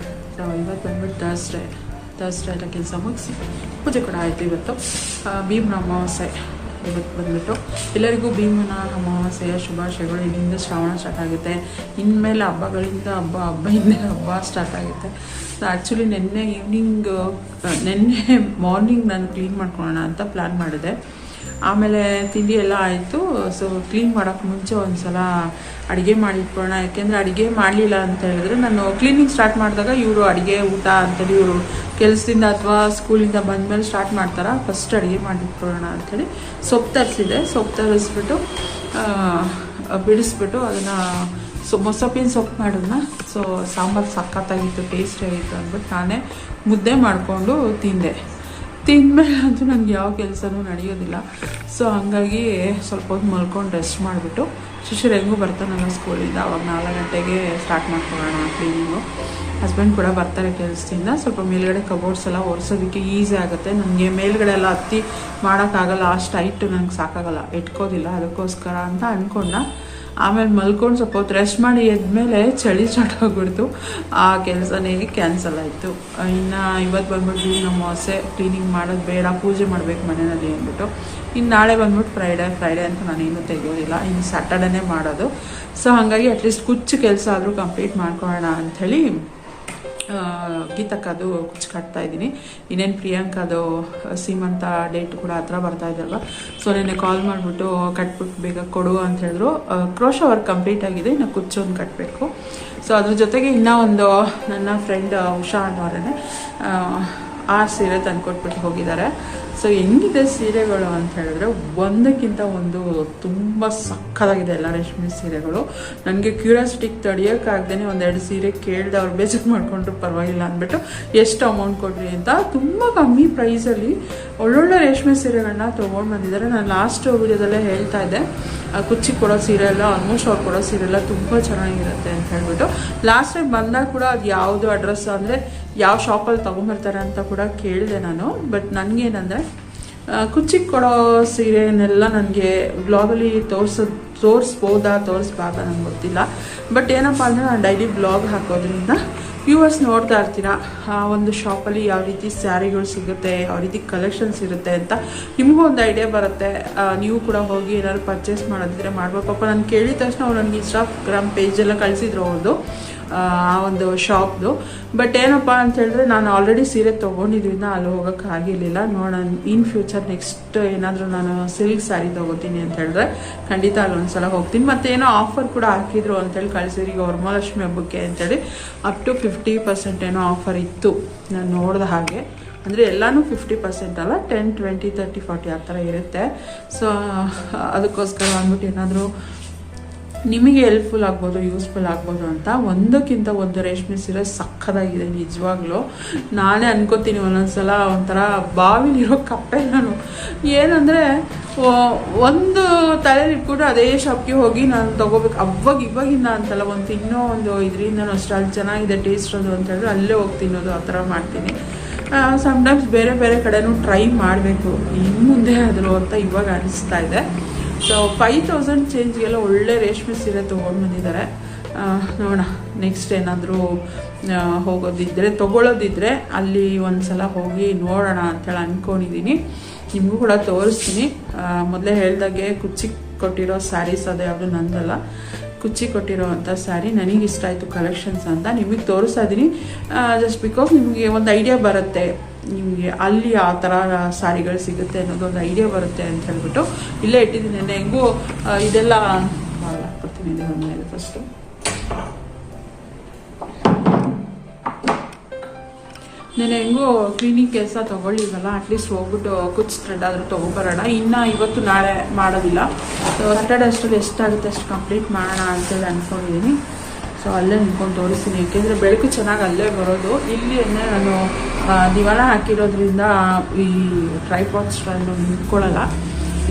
So ಇವತ್ತು ಬಂದ್ಬಿಟ್ಟು ಥರ್ಸ್ಡೇ ಎಲ್ಲ ಕೆಲಸ ಮುಗಿಸಿ ಪೂಜೆ ಕೂಡ ಆಯಿತು. ಇವತ್ತು ಭೀಮ್ನ ಅಮಾವಾಸ್ಯೆ ಇವತ್ತು ಬಂದುಬಿಟ್ಟು ಎಲ್ಲರಿಗೂ ಭೀಮನ ಅಮಾವಾಸ್ಯೆಯ ಶುಭಾಶಯಗಳು. ಇಲ್ಲಿಂದ ಶ್ರಾವಣ ಸ್ಟಾರ್ಟ್ ಆಗುತ್ತೆ. ಇನ್ಮೇಲೆ ಹಬ್ಬಗಳಿಂದ ಹಬ್ಬ ಹಿಂದೆ ಹಬ್ಬ ಸ್ಟಾರ್ಟ್ ಆಗುತ್ತೆ. ಸೊ ಆ್ಯಕ್ಚುಲಿ ನೆನ್ನೆ ಮಾರ್ನಿಂಗ್ ನಾನು ಕ್ಲೀನ್ ಮಾಡ್ಕೊಳ್ಳೋಣ ಅಂತ ಪ್ಲ್ಯಾನ್ ಮಾಡಿದೆ. ಆಮೇಲೆ ತಿಂಡಿ ಎಲ್ಲ ಆಯಿತು. ಸೊ ಕ್ಲೀನ್ ಮಾಡೋಕ್ಕೆ ಮುಂಚೆ ಒಂದು ಸಲ ಅಡುಗೆ ಮಾಡಿಟ್ಕೊಳ್ಳೋಣ. ಯಾಕೆಂದರೆ ಅಡುಗೆ ಮಾಡಲಿಲ್ಲ ಅಂತ ಹೇಳಿದ್ರೆ ನಾನು ಕ್ಲೀನಿಂಗ್ ಸ್ಟಾರ್ಟ್ ಮಾಡಿದಾಗ ಇವರು ಅಡುಗೆ ಊಟ ಅಂತೇಳಿ ಇವರು ಕೆಲಸದಿಂದ ಅಥವಾ ಸ್ಕೂಲಿಂದ ಬಂದಮೇಲೆ ಸ್ಟಾರ್ಟ್ ಮಾಡ್ತಾರೆ. ಫಸ್ಟ್ ಅಡುಗೆ ಮಾಡಿಟ್ಕೊಳ್ಳೋಣ ಅಂಥೇಳಿ ಸೊಪ್ಪು ತರಿಸಿದೆ. ಸೊಪ್ಪು ತರಿಸ್ಬಿಟ್ಟು ಬಿಡಿಸ್ಬಿಟ್ಟು ಅದನ್ನು ಮೊಸಪ್ಪಿನ ಸೊಪ್ಪು ಮಾಡೋಣ. ಸೊ ಸಾಂಬಾರು ಸಖತ್ತಾಗಿತ್ತು, ಟೇಸ್ಟಿ ಆಗಿತ್ತು ಅಂದ್ಬಿಟ್ಟು ನಾನೇ ಮುದ್ದೆ ಮಾಡಿಕೊಂಡು ತಿಂದಮೇಲೆ ಅಂತೂ ನನಗೆ ಯಾವ ಕೆಲಸನೂ ನಡೆಯೋದಿಲ್ಲ. ಸೊ ಹಂಗಾಗಿ ಸ್ವಲ್ಪ ಹೊತ್ತು ಮಲ್ಕೊಂಡು ರೆಸ್ಟ್ ಮಾಡಿಬಿಟ್ಟು ಶಿಶಿರ್ ಹೆಂಗೂ ಬರ್ತಾನಲ್ಲ ಸ್ಕೂಲಿಂದ, ಅವಾಗ 4 ಗಂಟೆಗೆ ಸ್ಟಾರ್ಟ್ ಮಾಡ್ಕೊಳ್ಳೋಣ ಕ್ಲೀನಿಂಗು. ಹಸ್ಬೆಂಡ್ ಕೂಡ ಬರ್ತಾರೆ ಕೆಲಸದಿಂದ. ಸ್ವಲ್ಪ ಮೇಲ್ಗಡೆ ಕಬೋರ್ಡ್ಸ್ ಎಲ್ಲ ಒರೆಸೋದಕ್ಕೆ ಈಸಿ ಆಗುತ್ತೆ. ನನಗೆ ಮೇಲ್ಗಡೆ ಎಲ್ಲ ಹತ್ತಿ ಮಾಡೋಕ್ಕಾಗಲ್ಲ, ಅಷ್ಟು ಹೈಟ್ ನನಗೆ ಸಾಕಾಗಲ್ಲ, ಇಟ್ಕೋದಿಲ್ಲ. ಅದಕ್ಕೋಸ್ಕರ ಅಂತ ಅಂದ್ಕೊಂಡ. ಆಮೇಲೆ ಮಲ್ಕೊಂಡು ಸ್ವಲ್ಪ ಹೊತ್ತು ರೆಸ್ಟ್ ಮಾಡಿ ಎದ್ಮೇಲೆ ಚಳಿ ಸ್ಟಾರ್ಟ್ ಆಗಿಬಿಡ್ತು. ಆ ಕೆಲಸನೇ ಕ್ಯಾನ್ಸಲ್ ಆಯಿತು. ಇನ್ನು ಇವತ್ತು ಬಂದ್ಬಿಟ್ಟು ನಮ್ಮ ಹೊಸೆ ಕ್ಲೀನಿಂಗ್ ಮಾಡೋದು ಬೇಡ, ಪೂಜೆ ಮಾಡಬೇಕು ಮನೆಯಲ್ಲಿ ಅಂದ್ಬಿಟ್ಟು. ಇನ್ನು ನಾಳೆ ಬಂದ್ಬಿಟ್ಟು ಫ್ರೈಡೇ ಅಂತ ನಾನೇನು ತೆಗೆಯೋದಿಲ್ಲ, ಇನ್ನು ಸ್ಯಾಟರ್ಡೇನೇ ಮಾಡೋದು. ಸೊ ಹಾಗಾಗಿ ಅಟ್ಲೀಸ್ಟ್ ಕುಚ್ಚು ಕೆಲಸ ಆದರೂ ಕಂಪ್ಲೀಟ್ ಮಾಡ್ಕೊಳ್ಳೋಣ ಅಂಥೇಳಿ ಗೀತಕ್ಕದು ಕುಚ್ಚು ಕಟ್ತಾ ಇದ್ದೀನಿ. ಇನ್ನೇನು ಪ್ರಿಯಾಂಕದು ಸೀಮಂತ ಡೇಟ್ ಕೂಡ ಹತ್ರ ಬರ್ತಾ ಇದ್ದಲ್ವ. ಸೊ ನೆನ್ನೆ ಕಾಲ್ ಮಾಡಿಬಿಟ್ಟು ಕಟ್ಬಿಟ್ಟು ಬೇಗ ಕೊಡು ಅಂತ ಹೇಳಿದ್ರು. ಕ್ರೋಶ ವರ್ಕ್ ಕಂಪ್ಲೀಟ್ ಆಗಿದೆ, ಇನ್ನು ಕುಚ್ಚು ಒಂದು ಕಟ್ಟಬೇಕು. ಸೊ ಅದ್ರ ಜೊತೆಗೆ ಇನ್ನೂ ಒಂದು ನನ್ನ ಫ್ರೆಂಡ್ ಉಷಾ ಅನ್ನೋರೇ ಆ ಸೀರೆ ತಂದುಕೊಟ್ಬಿಟ್ಟು ಹೋಗಿದ್ದಾರೆ. ಸೊ ಹೆಂಗಿದೆ ಸೀರೆಗಳು ಅಂತ ಹೇಳಿದ್ರೆ ಒಂದಕ್ಕಿಂತ ಒಂದು ತುಂಬ ಸಕ್ಕತ್ತಾಗಿದೆ ಎಲ್ಲ ರೇಷ್ಮೆ ಸೀರೆಗಳು. ನನಗೆ ಕ್ಯೂರಿಯಾಸಿಟಿಗೆ ತಡೆಯೋಕ್ಕಾಗ್ದೇ 1-2 ಸೀರೆ ಕೇಳಿದೆ. ಅವ್ರು ಬೇಜಾರು ಮಾಡಿಕೊಂಡ್ರು ಪರವಾಗಿಲ್ಲ ಅಂದ್ಬಿಟ್ಟು ಎಷ್ಟು ಅಮೌಂಟ್ ಕೊಡ್ರಿ ಅಂತ ತುಂಬ ಕಮ್ಮಿ ಪ್ರೈಸಲ್ಲಿ ಒಳ್ಳೊಳ್ಳೆ ರೇಷ್ಮೆ ಸೀರೆಗಳನ್ನ ತೊಗೊಂಡು ಬಂದಿದ್ದಾರೆ. ನಾನು ಲಾಸ್ಟ್ ವಿಡಿಯೋದಲ್ಲೇ ಹೇಳ್ತಾ ಇದ್ದೆ, ಕುಚ್ಚಿ ಕೊಡೋ ಸೀರೆ ಎಲ್ಲ ಆಲ್ಮೋಸ್ಟ್ ಅವ್ರು ಕೊಡೋ ಸೀರೆ ಎಲ್ಲ ತುಂಬ ಚೆನ್ನಾಗಿರುತ್ತೆ ಅಂತ ಹೇಳ್ಬಿಟ್ಟು. ಲಾಸ್ಟ್ ಟೈಮ್ ಬಂದಾಗ ಕೂಡ ಅದು ಯಾವುದು ಅಡ್ರೆಸ್ ಅಂದರೆ ಯಾವ ಶಾಪಲ್ಲಿ ತೊಗೊಂಬರ್ತಾರೆ ಅಂತ ಕೂಡ ಕೇಳಿದೆ ನಾನು. ಬಟ್ ನನಗೇನಂದರೆ ಕುಚ್ಚಿಗೆ ಕೊಡೋ ಸೀರೆನೆಲ್ಲ ನನಗೆ ಬ್ಲಾಗಲ್ಲಿ ತೋರಿಸ್ಬಾರ್ದಾ ನನಗೆ ಗೊತ್ತಿಲ್ಲ. ಬಟ್ ಏನಪ್ಪ ಅಂದರೆ ನಾನು ಡೈಲಿ ಬ್ಲಾಗ್ ಹಾಕೋದ್ರಿಂದ ವ್ಯೂವರ್ಸ್ ನೋಡ್ತಾ ಇರ್ತೀರಾ ಆ ಒಂದು ಶಾಪಲ್ಲಿ ಯಾವ ರೀತಿ ಸ್ಯಾರಿಗಳು ಸಿಗುತ್ತೆ, ಯಾವ ರೀತಿ ಕಲೆಕ್ಷನ್ಸ್ ಇರುತ್ತೆ ಅಂತ ನಿಮಗೂ ಒಂದು ಐಡಿಯಾ ಬರುತ್ತೆ. ನೀವು ಕೂಡ ಹೋಗಿ ಏನಾದ್ರು ಪರ್ಚೇಸ್ ಮಾಡೋದಿದ್ರೆ ಮಾಡ್ಬೋದು. ಪಾಪ ನಾನು ಕೇಳಿದ ತಕ್ಷಣ ಅವ್ರು ನನಗೆ ಇನ್ಸ್ಟಾಗ್ರಾಮ್ ಪೇಜೆಲ್ಲ ಕಳಿಸಿದ್ರು ಅವ್ರದ್ದು ಆ ಒಂದು ಶಾಪ್ದು. ಬಟ್ ಏನಪ್ಪ ಅಂತ ಹೇಳಿದ್ರೆ ನಾನು ಆಲ್ರೆಡಿ ಸೀರೆ ತೊಗೊಂಡಿದ್ರಿಂದ ಅಲ್ಲಿ ಹೋಗೋಕ್ಕೆ ಆಗಿರಲಿಲ್ಲ. ನೋಡೋಣ ಇನ್ ಫ್ಯೂಚರ್ ನೆಕ್ಸ್ಟ್ ಏನಾದರೂ ನಾನು ಸಿಲ್ಕ್ ಸ್ಯಾರಿ ತೊಗೋತೀನಿ ಅಂತ ಹೇಳಿದ್ರೆ ಖಂಡಿತ ಅಲ್ಲೊಂದ್ಸಲ ಹೋಗ್ತೀನಿ. ಮತ್ತು ಏನೋ ಆಫರ್ ಕೂಡ ಹಾಕಿದ್ರು ಅಂತೇಳಿ ಕಳಿಸಿದ್ರು ಈಗ ವರಮಹಾಲಕ್ಷ್ಮಿ ಹಬ್ಬಕ್ಕೆ ಅಂತೇಳಿ ಅಪ್ ಟು 50% ಏನೋ ಆಫರ್ ಇತ್ತು ನಾನು ನೋಡಿದ ಹಾಗೆ. ಅಂದರೆ ಎಲ್ಲನೂ 50% ಅಲ್ಲ, 10, 20, 30, 40 ಆ ಥರ ಇರುತ್ತೆ. ಸೊ ಅದಕ್ಕೋಸ್ಕರ ಅಂದ್ಬಿಟ್ಟು ಏನಾದರೂ ನಿಮಗೆ ಹೆಲ್ಪ್ಫುಲ್ ಆಗ್ಬೋದು, ಯೂಸ್ಫುಲ್ ಆಗ್ಬೋದು ಅಂತ ಒಂದಕ್ಕಿಂತ ಒಂದು ರೇಷ್ಮೆ ಸೀರೆ ಸಕ್ಕತ್ತಾಗಿದೆ ನಿಜವಾಗ್ಲೂ. ನಾನೇ ಅನ್ಕೋತೀನಿ ಒಂದೊಂದ್ಸಲ ಒಂಥರ ಬಾವಿಲಿರೋ ಕಪ್ಪೆ ನಾನು. ಏನಂದರೆ ಒಂದು ತಲೆಯಲ್ಲಿ ಇಟ್ಬಿಟ್ಟು ಅದೇ ಶಾಪ್ಗೆ ಹೋಗಿ ನಾನು ತೊಗೋಬೇಕು ಇವಾಗಿಂದ ಅಂತಲ್ಲ, ಇನ್ನೂ ಒಂದು ಇದರಿಂದ ಅಷ್ಟು ಅಲ್ಲಿ ಚೆನ್ನಾಗಿದೆ ಟೇಸ್ಟ್ ಅದು ಅಂತ ಹೇಳಿದ್ರೆ ಅಲ್ಲೇ ಹೋಗಿ ತಿನ್ನೋದು ಆ ಥರ ಮಾಡ್ತೀನಿ. ಸಮ್ಟೈಮ್ಸ್ ಬೇರೆ ಬೇರೆ ಕಡೆನೂ ಟ್ರೈ ಮಾಡಬೇಕು ಇನ್ನು ಮುಂದೆ ಆದರೂ ಅಂತ ಇವಾಗ ಅನಿಸ್ತಾ ಇದೆ. ಸೊ 5000 ಚೇಂಜ್ಗೆಲ್ಲ ಒಳ್ಳೆ ರೇಷ್ಮೆ ಸೀರೆ ತೊಗೊಂಡು ಬಂದಿದ್ದಾರೆ. ನೋಡೋಣ ನೆಕ್ಸ್ಟ್ ಏನಾದರೂ ತೊಗೊಳ್ಳೋದಿದ್ರೆ ಅಲ್ಲಿ ಒಂದು ಸಲ ಹೋಗಿ ನೋಡೋಣ ಅಂತೇಳಿ ಅಂದ್ಕೊಂಡಿದ್ದೀನಿ. ನಿಮಗೂ ಕೂಡ ತೋರಿಸ್ತೀನಿ. ಮೊದಲೇ ಹೇಳ್ದಾಗೆ ಕುಚ್ಚಿ ಕೊಟ್ಟಿರೋ ಸ್ಯಾರೀಸ್ ಅದು ಯಾವುದು ನಂದಲ್ಲ, ಕುಚ್ಚಿ ಕೊಟ್ಟಿರೋ ಅಂಥ ಸ್ಯಾರಿ ನನಗೆ ಇಷ್ಟ ಆಯಿತು ಕಲೆಕ್ಷನ್ಸ್ ಅಂತ ನಿಮಗೆ ತೋರಿಸ್ತಾ ಇದ್ದೀನಿ. ಜಸ್ಟ್ ಬಿಕಾಸ್ ನಿಮಗೆ ಒಂದು ಐಡಿಯಾ ಬರುತ್ತೆ, ನಿಮಗೆ ಅಲ್ಲಿ ಆ ಥರ ಸ್ಯಾರಿಗಳು ಸಿಗುತ್ತೆ ಅನ್ನೋದೊಂದು ಐಡಿಯಾ ಬರುತ್ತೆ ಅಂತ ಹೇಳ್ಬಿಟ್ಟು ಇಲ್ಲೇ ಇಟ್ಟಿದ್ದೀನಿ. ನೆನ್ನೆ ಹೆಂಗೂ ಇದೆಲ್ಲ ಹಾಕ್ಬಿಡ್ತೀನಿ ಮೇಲೆ ಫಸ್ಟು. ನೆನ್ನೆ ಹೆಂಗೂ ಕ್ಲೀನಿಂಗ್ ಕೆಲಸ ತೊಗೊಳ್ಳಿವಲ್ಲ, ಅಟ್ಲೀಸ್ಟ್ ಹೋಗ್ಬಿಟ್ಟು ಕುಚ್ಚು ಥ್ರೆಡ್ ಆದರೂ ತೊಗೊಬರೋಣ. ಇನ್ನು ಇವತ್ತು ನಾಳೆ ಮಾಡೋದಿಲ್ಲ. ಸ್ಯಾಟರ್ಡೆ ಅಷ್ಟರಲ್ಲಿ ಎಷ್ಟಾಗುತ್ತೆ ಅಷ್ಟು ಕಂಪ್ಲೀಟ್ ಮಾಡೋಣ ಅಂತೇಳಿ ಅಂದ್ಕೊಂಡಿದ್ದೀನಿ. ಸೊ ಅಲ್ಲೇ ನಿಂತ್ಕೊಂಡು ತೋರಿಸ್ತೀನಿ, ಏಕೆಂದರೆ ಬೆಳಕು ಚೆನ್ನಾಗಿ ಅಲ್ಲೇ ಬರೋದು. ಇಲ್ಲಿ ನಾನು ದಿವಾನ ಹಾಕಿರೋದ್ರಿಂದ ಈ ಟ್ರೈಪಾಡ್ ಸ್ಟ್ಯಾಂಡು ನಿಂತ್ಕೊಳ್ಳಲ್ಲ,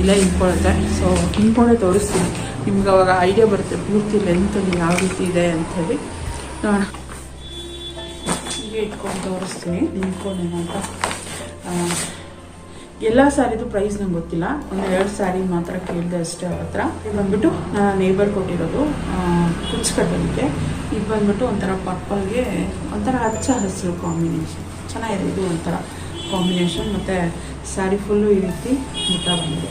ಇಲ್ಲೇ ನಿಂತ್ಕೊಳ್ಳುತ್ತೆ. ಸೊ ನಿಂತ್ಕೊಂಡೇ ತೋರಿಸ್ತೀನಿ, ನಿಮ್ಗೆ ಅವಾಗ ಐಡಿಯಾ ಬರುತ್ತೆ ಪೂರ್ತಿ ಲೆಂತಲ್ಲಿ ಯಾವ ರೀತಿ ಇದೆ ಅಂಥೇಳಿ. ನೋಡೋಣ ಹೀಗೆ ಇಟ್ಕೊಂಡು ತೋರಿಸ್ತೀನಿ ನಿಂತ್ಕೊಂಡೇನು ಅಂತ. ಎಲ್ಲ ಸ್ಯಾರಿದು ಪ್ರೈಸ್ ನಂಗೆ ಗೊತ್ತಿಲ್ಲ, 1-2 ಸ್ಯಾರಿ ಮಾತ್ರ ಕೇಳಿದೆ ಅಷ್ಟೇ ಅವ್ರ ಹತ್ರ. ಇದು ಬಂದ್ಬಿಟ್ಟು ನಾನು ನೇಬರ್ ಕೊಟ್ಟಿರೋದು ಕುಚ್ಚು ಕಟ್ಟೋದಕ್ಕೆ. ಇದು ಬಂದ್ಬಿಟ್ಟು ಒಂಥರ ಪರ್ಪಲ್ಗೆ ಒಂಥರ ಹಚ್ಚ ಹಸಿರು ಕಾಂಬಿನೇಷನ್ ಚೆನ್ನಾಗಿದೆ. ಇದು ಒಂಥರ ಕಾಂಬಿನೇಷನ್. ಮತ್ತು ಸ್ಯಾರಿ ಫುಲ್ಲು ಈ ರೀತಿ ಮುಟ್ಟ ಬಂದಿದೆ.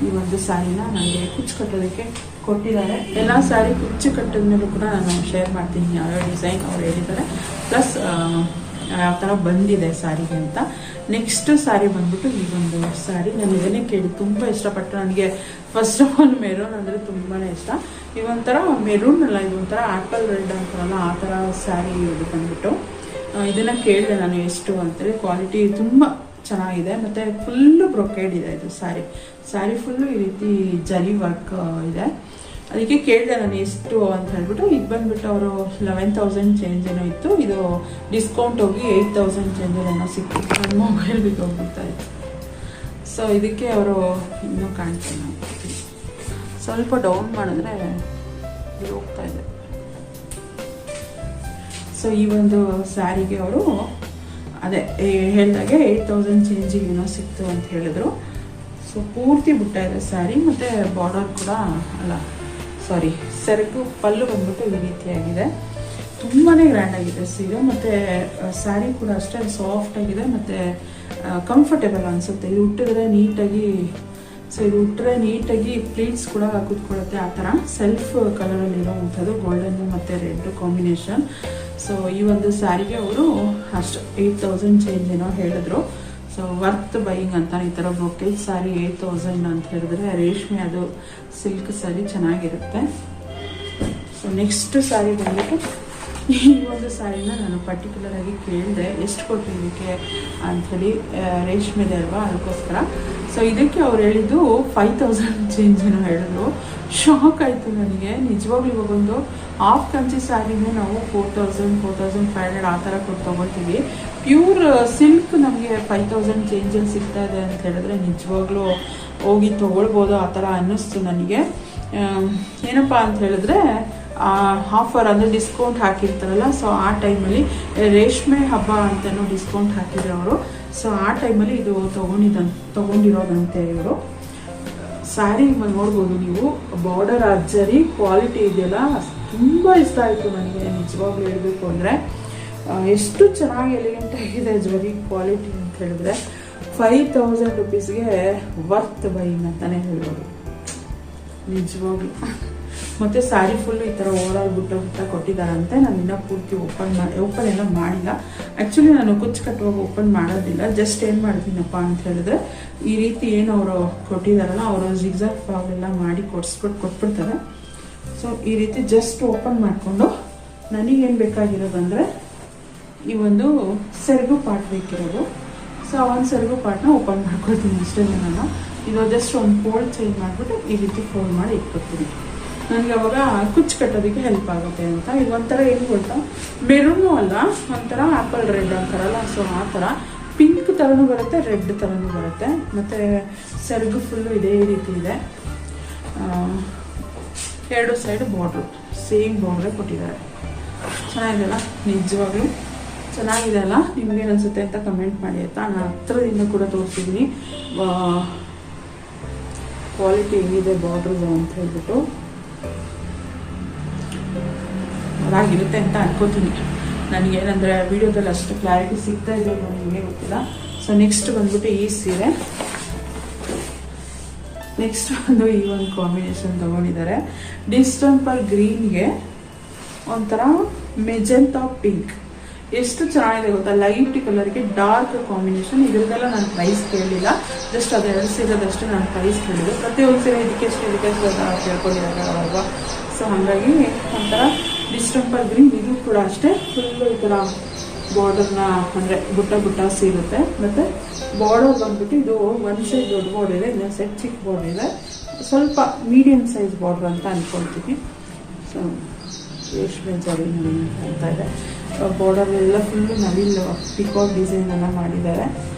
ಈ ಒಂದು ಸ್ಯಾರಿನ ನನಗೆ ಕುಚ್ಚು ಕಟ್ಟೋದಕ್ಕೆ ಕೊಟ್ಟಿದ್ದಾರೆ. ಎಲ್ಲ ಸ್ಯಾರಿ ಕುಚ್ಚು ಕಟ್ಟಿದ ಮೇಲೂ ಕೂಡ ನಾನು ಶೇರ್ ಮಾಡ್ತೀನಿ ಯಾವ್ಯಾವ ಡಿಸೈನ್ ಅವ್ರು ಹೇಳಿದ್ದಾರೆ, ಪ್ಲಸ್ ಯಾವ ಥರ ಬಂದಿದೆ ಸ್ಯಾರಿಗೆ ಅಂತ. ನೆಕ್ಸ್ಟ್ ಸ್ಯಾರಿ ಬಂದ್ಬಿಟ್ಟು ಈ ಒಂದು ಸ್ಯಾರಿ ನಾನು ಇದನ್ನೇ ಕೇಳಿ ತುಂಬ ಇಷ್ಟಪಟ್ಟು. ನನಗೆ ಫಸ್ಟ್ ಆಫ್ ಆಲ್ ಮೆರೂನ್ ಅಂದರೆ ತುಂಬಾ ಇಷ್ಟ. ಇವೊಂಥರ ಮೆರೂನ್ ಅಲ್ಲ, ಇದೊಂಥರ ಆ್ಯಪಲ್ ರೆಡ್ ಅಂತಾರಲ್ಲ ಆ ಥರ ಸ್ಯಾರಿ ಇದು ಬಂದ್ಬಿಟ್ಟು ಇದನ್ನು ಕೇಳಿದೆ ನಾನು ಎಷ್ಟು ಅಂತೇಳಿ. ಕ್ವಾಲಿಟಿ ತುಂಬ ಚೆನ್ನಾಗಿದೆ ಮತ್ತು ಫುಲ್ಲು ಬ್ರೊಕೇಡ್ ಇದೆ ಇದು ಸ್ಯಾರಿ ಫುಲ್ಲು ಈ ರೀತಿ ಜರಿ ವರ್ಕ್ ಇದೆ. ಅದಕ್ಕೆ ಕೇಳಿದೆ ನಾನು ಎಷ್ಟು ಅಂತ ಹೇಳ್ಬಿಟ್ಟು. ಇದು ಬಂದ್ಬಿಟ್ಟು ಅವರು 11,000 ಚೇಂಜ್ ಏನೋ ಇತ್ತು, ಇದು ಡಿಸ್ಕೌಂಟ್ ಹೋಗಿ 8,000 ಚೇಂಜ್ ಏನೋ ಸಿಕ್ತು. ನನ್ನ ಮೊಬೈಲ್ ಬಿಟ್ಟು ಹೋಗ್ಬಿಡ್ತಾ ಇತ್ತು. ಸೊ ಇದಕ್ಕೆ ಅವರು ಇನ್ನೂ ಕಾಣ್ತೀನಿ, ಸ್ವಲ್ಪ ಡೌನ್ ಮಾಡಿದ್ರೆ ಇದು ಹೋಗ್ತಾ ಇದೆ. ಸೊ ಈ ಒಂದು ಸ್ಯಾರಿಗೆ ಅವರು ಅದೇ ಹೇಳಿದಾಗೆ 8,000 ಚೇಂಜಿಗೆ ಏನೋ ಸಿಕ್ತು ಅಂತ ಹೇಳಿದ್ರು. ಸೊ ಪೂರ್ತಿ ಬುಟ್ಟ ಇದೆ ಸ್ಯಾರಿ, ಮತ್ತು ಬಾರ್ಡರ್ ಕೂಡ ಸೆರಗು ಪಲ್ಲು ಬಂದ್ಬಿಟ್ಟು ಈ ರೀತಿಯಾಗಿದೆ. ತುಂಬಾ ಗ್ರ್ಯಾಂಡಾಗಿದೆ ಸೀರೆ, ಮತ್ತು ಸ್ಯಾರಿ ಕೂಡ ಅಷ್ಟೇ ಸಾಫ್ಟ್ ಆಗಿದೆ ಮತ್ತು ಕಂಫರ್ಟೇಬಲ್ ಅನಿಸುತ್ತೆ. ಇದು ಉಟ್ಟಿದ್ರೆ ನೀಟಾಗಿ ಪ್ಲೀಟ್ಸ್ ಕೂಡ ಕೂತ್ಕೊಳ್ಳುತ್ತೆ. ಆ ಥರ ಸೆಲ್ಫ್ ಕಲರಲ್ಲಿರೋವಂಥದ್ದು ಗೋಲ್ಡನ್ನು ಮತ್ತು ರೆಡ್ ಕಾಂಬಿನೇಷನ್. ಸೊ ಈ ಒಂದು ಸ್ಯಾರಿಗೆ ಅವರು ಅಷ್ಟು 8,000 ಚೇಂಜ್ ಏನೋ ಹೇಳಿದ್ರು. ಸೊ ವರ್ತ್ ಬೈಯಿಂಗ್ ಅಂತ. ಈ ಥರ ಬ್ರೊಕೇಜ್ ಸ್ಯಾರಿ 8,000 ಅಂತ ಹೇಳಿದ್ರೆ ರೇಷ್ಮೆ ಅದು ಸಿಲ್ಕ್ ಸ್ಯಾರಿ ಚೆನ್ನಾಗಿರುತ್ತೆ. ಸೊ ನೆಕ್ಸ್ಟ್ ಸ್ಯಾರಿ ಬಂದ್ಬಿಟ್ಟು ಈ ಒಂದು ಸ್ಯಾರಿನ ನಾನು ಪರ್ಟಿಕ್ಯುಲರ್ ಆಗಿ ಕೇಳಿದೆ ಎಷ್ಟು ಕೊಟ್ಟಿದ್ದಕ್ಕೆ ಅಂಥೇಳಿ, ರೇಷ್ಮೆದೆ ಅಲ್ವಾ ಅದಕ್ಕೋಸ್ಕರ. ಸೊ ಇದಕ್ಕೆ ಅವ್ರು ಹೇಳಿದ್ದು 5,000 ಚೇಂಜ್ ಏನೋ ಹೇಳಿದ್ರು. ಶಾಕ್ ಆಯಿತು ನನಗೆ ನಿಜವಾಗ್ಲೂ. ಇವಾಗೊಂದು ಹಾಫ್ ಕಂಚಿ ಸ್ಯಾರಿನೇ ನಾವು 4,000 4,500 ಆ ಥರ ಕೊಟ್ಟು ತೊಗೊಳ್ತೀವಿ. ಪ್ಯೂರ್ ಸಿಲ್ಕ್ ನಮಗೆ 5,000 ಚೇಂಜಲ್ಲಿ ಸಿಗ್ತಾ ಇದೆ ಅಂತ ಹೇಳಿದ್ರೆ ನಿಜವಾಗ್ಲೂ ಹೋಗಿ ತೊಗೊಳ್ಬೋದು ಆ ಥರ ಅನ್ನಿಸ್ತು ನನಗೆ. ಏನಪ್ಪ ಅಂತ ಹೇಳಿದ್ರೆ ಆಫರ್ ಅಂದರೆ ಡಿಸ್ಕೌಂಟ್ ಹಾಕಿರ್ತಾರಲ್ಲ, ಸೊ ಆ ಟೈಮಲ್ಲಿ ರೇಷ್ಮೆ ಹಬ್ಬ ಅಂತಲೂ ಡಿಸ್ಕೌಂಟ್ ಹಾಕಿದ್ರು ಅವರು. ಸೊ ಆ ಟೈಮಲ್ಲಿ ಇದು ತೊಗೊಂಡಿರೋದಂತೆ ಇವರು. ಸ್ಯಾರಿ ನೋಡ್ಬೋದು ನೀವು, ಬಾರ್ಡರ್ ಅಜ್ಜರಿ ಕ್ವಾಲಿಟಿ ಇದೆಯಲ್ಲ ತುಂಬ ಇಷ್ಟ ಆಯಿತು ನನಗೆ ನಿಜವಾಗ್ಲೂ ಹೇಳಬೇಕು ಅಂದರೆ. ಎಷ್ಟು ಚೆನ್ನಾಗಿ ಎಲಿಗೆಂಟ್ ಆಗಿದೆ ಜ್ವರಿ ಕ್ವಾಲಿಟಿ ಅಂತ ಹೇಳಿದ್ರೆ 5,000 ರುಪೀಸ್ಗೆ ವರ್ತ್ ಬೈಯಿಂಗ್ ಅಂತಲೇ ಹೇಳ್ಬೋದು ನಿಜವಾಗ್ಲೂ. ಮತ್ತು ಸ್ಯಾರಿ ಫುಲ್ಲು ಈ ಥರ ಓವರಾಲ್ ಬುಟ್ಟ ಕೊಟ್ಟಿದ್ದಾರಂತೆ. ನಾನು ಇನ್ನೂ ಪೂರ್ತಿ ಓಪನ್ ಎಲ್ಲ ಮಾಡಿಲ್ಲ. ಆ್ಯಕ್ಚುಲಿ ನಾನು ಕುಚ್ಚು ಕಟ್ಟುವಾಗ ಓಪನ್ ಮಾಡೋದಿಲ್ಲ. ಜಸ್ಟ್ ಏನು ಮಾಡ್ತೀನಪ್ಪ ಅಂತ ಹೇಳಿದ್ರೆ ಈ ರೀತಿ ಏನು ಅವರು ಕೊಟ್ಟಿದ್ದಾರಲ್ಲ, ಅವರು ಜಿಗ್ಜಾಗ್ ಫ್ಲಾಗ್ ಮಾಡಿ ಕೊಟ್ಬಿಡ್ತಾರೆ. ಸೊ ಈ ರೀತಿ ಜಸ್ಟ್ ಓಪನ್ ಮಾಡಿಕೊಂಡು ನನಗೇನು ಬೇಕಾಗಿರೋದಂದರೆ ಈ ಒಂದು ಸೆರಗು ಪಾರ್ಟ್ ಬೇಕಿರೋದು. ಸೊ ಆ ಒಂದು ಸೆರಗು ಪಾರ್ಟ್ನ ಓಪನ್ ಮಾಡ್ಕೊಳ್ತೀನಿ ಅಷ್ಟೇ. ನಾನು ಇದು ಜಸ್ಟ್ ಒಂದು ಫೋಲ್ಡ್ ಚೇಂಜ್ ಮಾಡಿಬಿಟ್ಟು ಈ ರೀತಿ ಫೋಲ್ಡ್ ಮಾಡಿ ಇಟ್ಕೊಳ್ತೀನಿ. ನನಗೆ ಅವಾಗ ಕುಚ್ಚು ಕಟ್ಟೋದಕ್ಕೆ ಹೆಲ್ಪ್ ಆಗುತ್ತೆ ಅಂತ. ಇದು ಒಂಥರ ಏನು ಗೊತ್ತಾ, ಮೆರೂನು ಅಲ್ಲ, ಒಂಥರ ಆ್ಯಪಲ್ ರೆಡ್ ಅಂತಾರಲ್ಲ, ಸೊ ಆ ಥರ ಪಿಂಕ್ ಥರನೂ ಬರುತ್ತೆ, ರೆಡ್ ಥರನೂ ಬರುತ್ತೆ. ಮತ್ತು ಸೆರಗು ಫುಲ್ಲು ಇದೇ ರೀತಿ ಇದೆ. ಎರಡು ಸೈಡ್ ಬಾರ್ಡ್ರು ಸೇಮ್ ಬಾರ್ಡ್ರೇ ಕೊಟ್ಟಿದ್ದಾರೆ. ಚೆನ್ನಾಗಿದೆಯಲ್ಲ, ನಿಜವಾಗ್ಲೂ ಚೆನ್ನಾಗಿದೆ ಅಲ್ಲ. ನಿಮ್ಗೇನು ಅನಿಸುತ್ತೆ ಅಂತ ಕಮೆಂಟ್ ಮಾಡಿ ಆಯಿತಾ. ನಾನು ಹತ್ರದಿಂದ ಕೂಡ ತೋರಿಸಿದ್ದೀನಿ ಕ್ವಾಲಿಟಿ ಹೆಂಗಿದೆ ಬಾರ್ಡ್ರದು ಅಂತ ಹೇಳ್ಬಿಟ್ಟು. ಅದಾಗಿರುತ್ತೆ ಅಂತ ಅನ್ಕೋತೀನಿ. ನನಗೇನಂದರೆ ವಿಡಿಯೋದಲ್ಲಿ ಅಷ್ಟು ಕ್ಲಾರಿಟಿ ಸಿಗ್ತಾ ಇದೆ ನನಗೆ ಗೊತ್ತಿಲ್ಲ. ಸೊ ನೆಕ್ಸ್ಟ್ ಬಂದ್ಬಿಟ್ಟು ಈ ಸೀರೆ. ನೆಕ್ಸ್ಟ್ ಒಂದು ಈ ಒಂದು ಕಾಂಬಿನೇಷನ್ ತೊಗೊಂಡಿದ್ದಾರೆ. ಡಿಸ್ಟೆಂಪರ್ ಗ್ರೀನ್ಗೆ ಒಂಥರ ಮೆಜೆಂಟಾ ಪಿಂಕ್. ಎಷ್ಟು ಚೆನ್ನಾಗಿದೆ ಗೊತ್ತಾ, ಲೈಟ್ ಕಲರ್ಗೆ ಡಾರ್ಕ್ ಕಾಂಬಿನೇಷನ್. ಇದರದೆಲ್ಲ ನಾನು ಪ್ರೈಸ್ ಕೇಳಲಿಲ್ಲ, ಜಸ್ಟ್ ಅದು 2 ಸೀರೆದಷ್ಟು ನಾನು ಪ್ರೈಸ್ ಕೇಳಿದ್ದು. ಪ್ರತಿಯೊಂದು ಸೀರೆ ಇದಕ್ಕೆ ಕೇಳ್ಕೊಂಡಿದ್ದಾರೆ ಅವಾಗ. ಸೊ ಹಾಗಾಗಿ ಒಂಥರ ಡಿಸ್ಟೆಂಪರ್ ಗ್ರೀನ್. ಇದು ಕೂಡ ಅಷ್ಟೇ ಫುಲ್ಲು ಈ ಥರ ಬಾರ್ಡರ್ನ ಅಂದರೆ ಬುಟ್ಟ ಸಿಗುತ್ತೆ. ಮತ್ತು ಬಾರ್ಡರ್ ಬಂದ್ಬಿಟ್ಟು ಇದು ಒಂದು ಸೈಡ್ ದೊಡ್ಡ ಬಾರ್ಡರ್ ಇದೆ, ಇನ್ನೊಂದು ಸೈಡ್ ಚಿಕ್ಕ ಬಾರ್ಡರ್ ಇದೆ. ಸ್ವಲ್ಪ ಮೀಡಿಯಮ್ ಸೈಜ್ ಬಾರ್ಡರ್ ಅಂತ ಅಂದ್ಕೊಳ್ತೀವಿ. ಸೊ ರೇಷ್ಮೆ ಜರಿ ಅಂತ ಇದೆ. ಬಾರ್ಡರ್ ಎಲ್ಲ ಫುಲ್ಲು ನವಿಲು ಪಿಕಾಕ್ ಡಿಸೈನ್ ಎಲ್ಲ ಮಾಡಿದ್ದಾರೆ.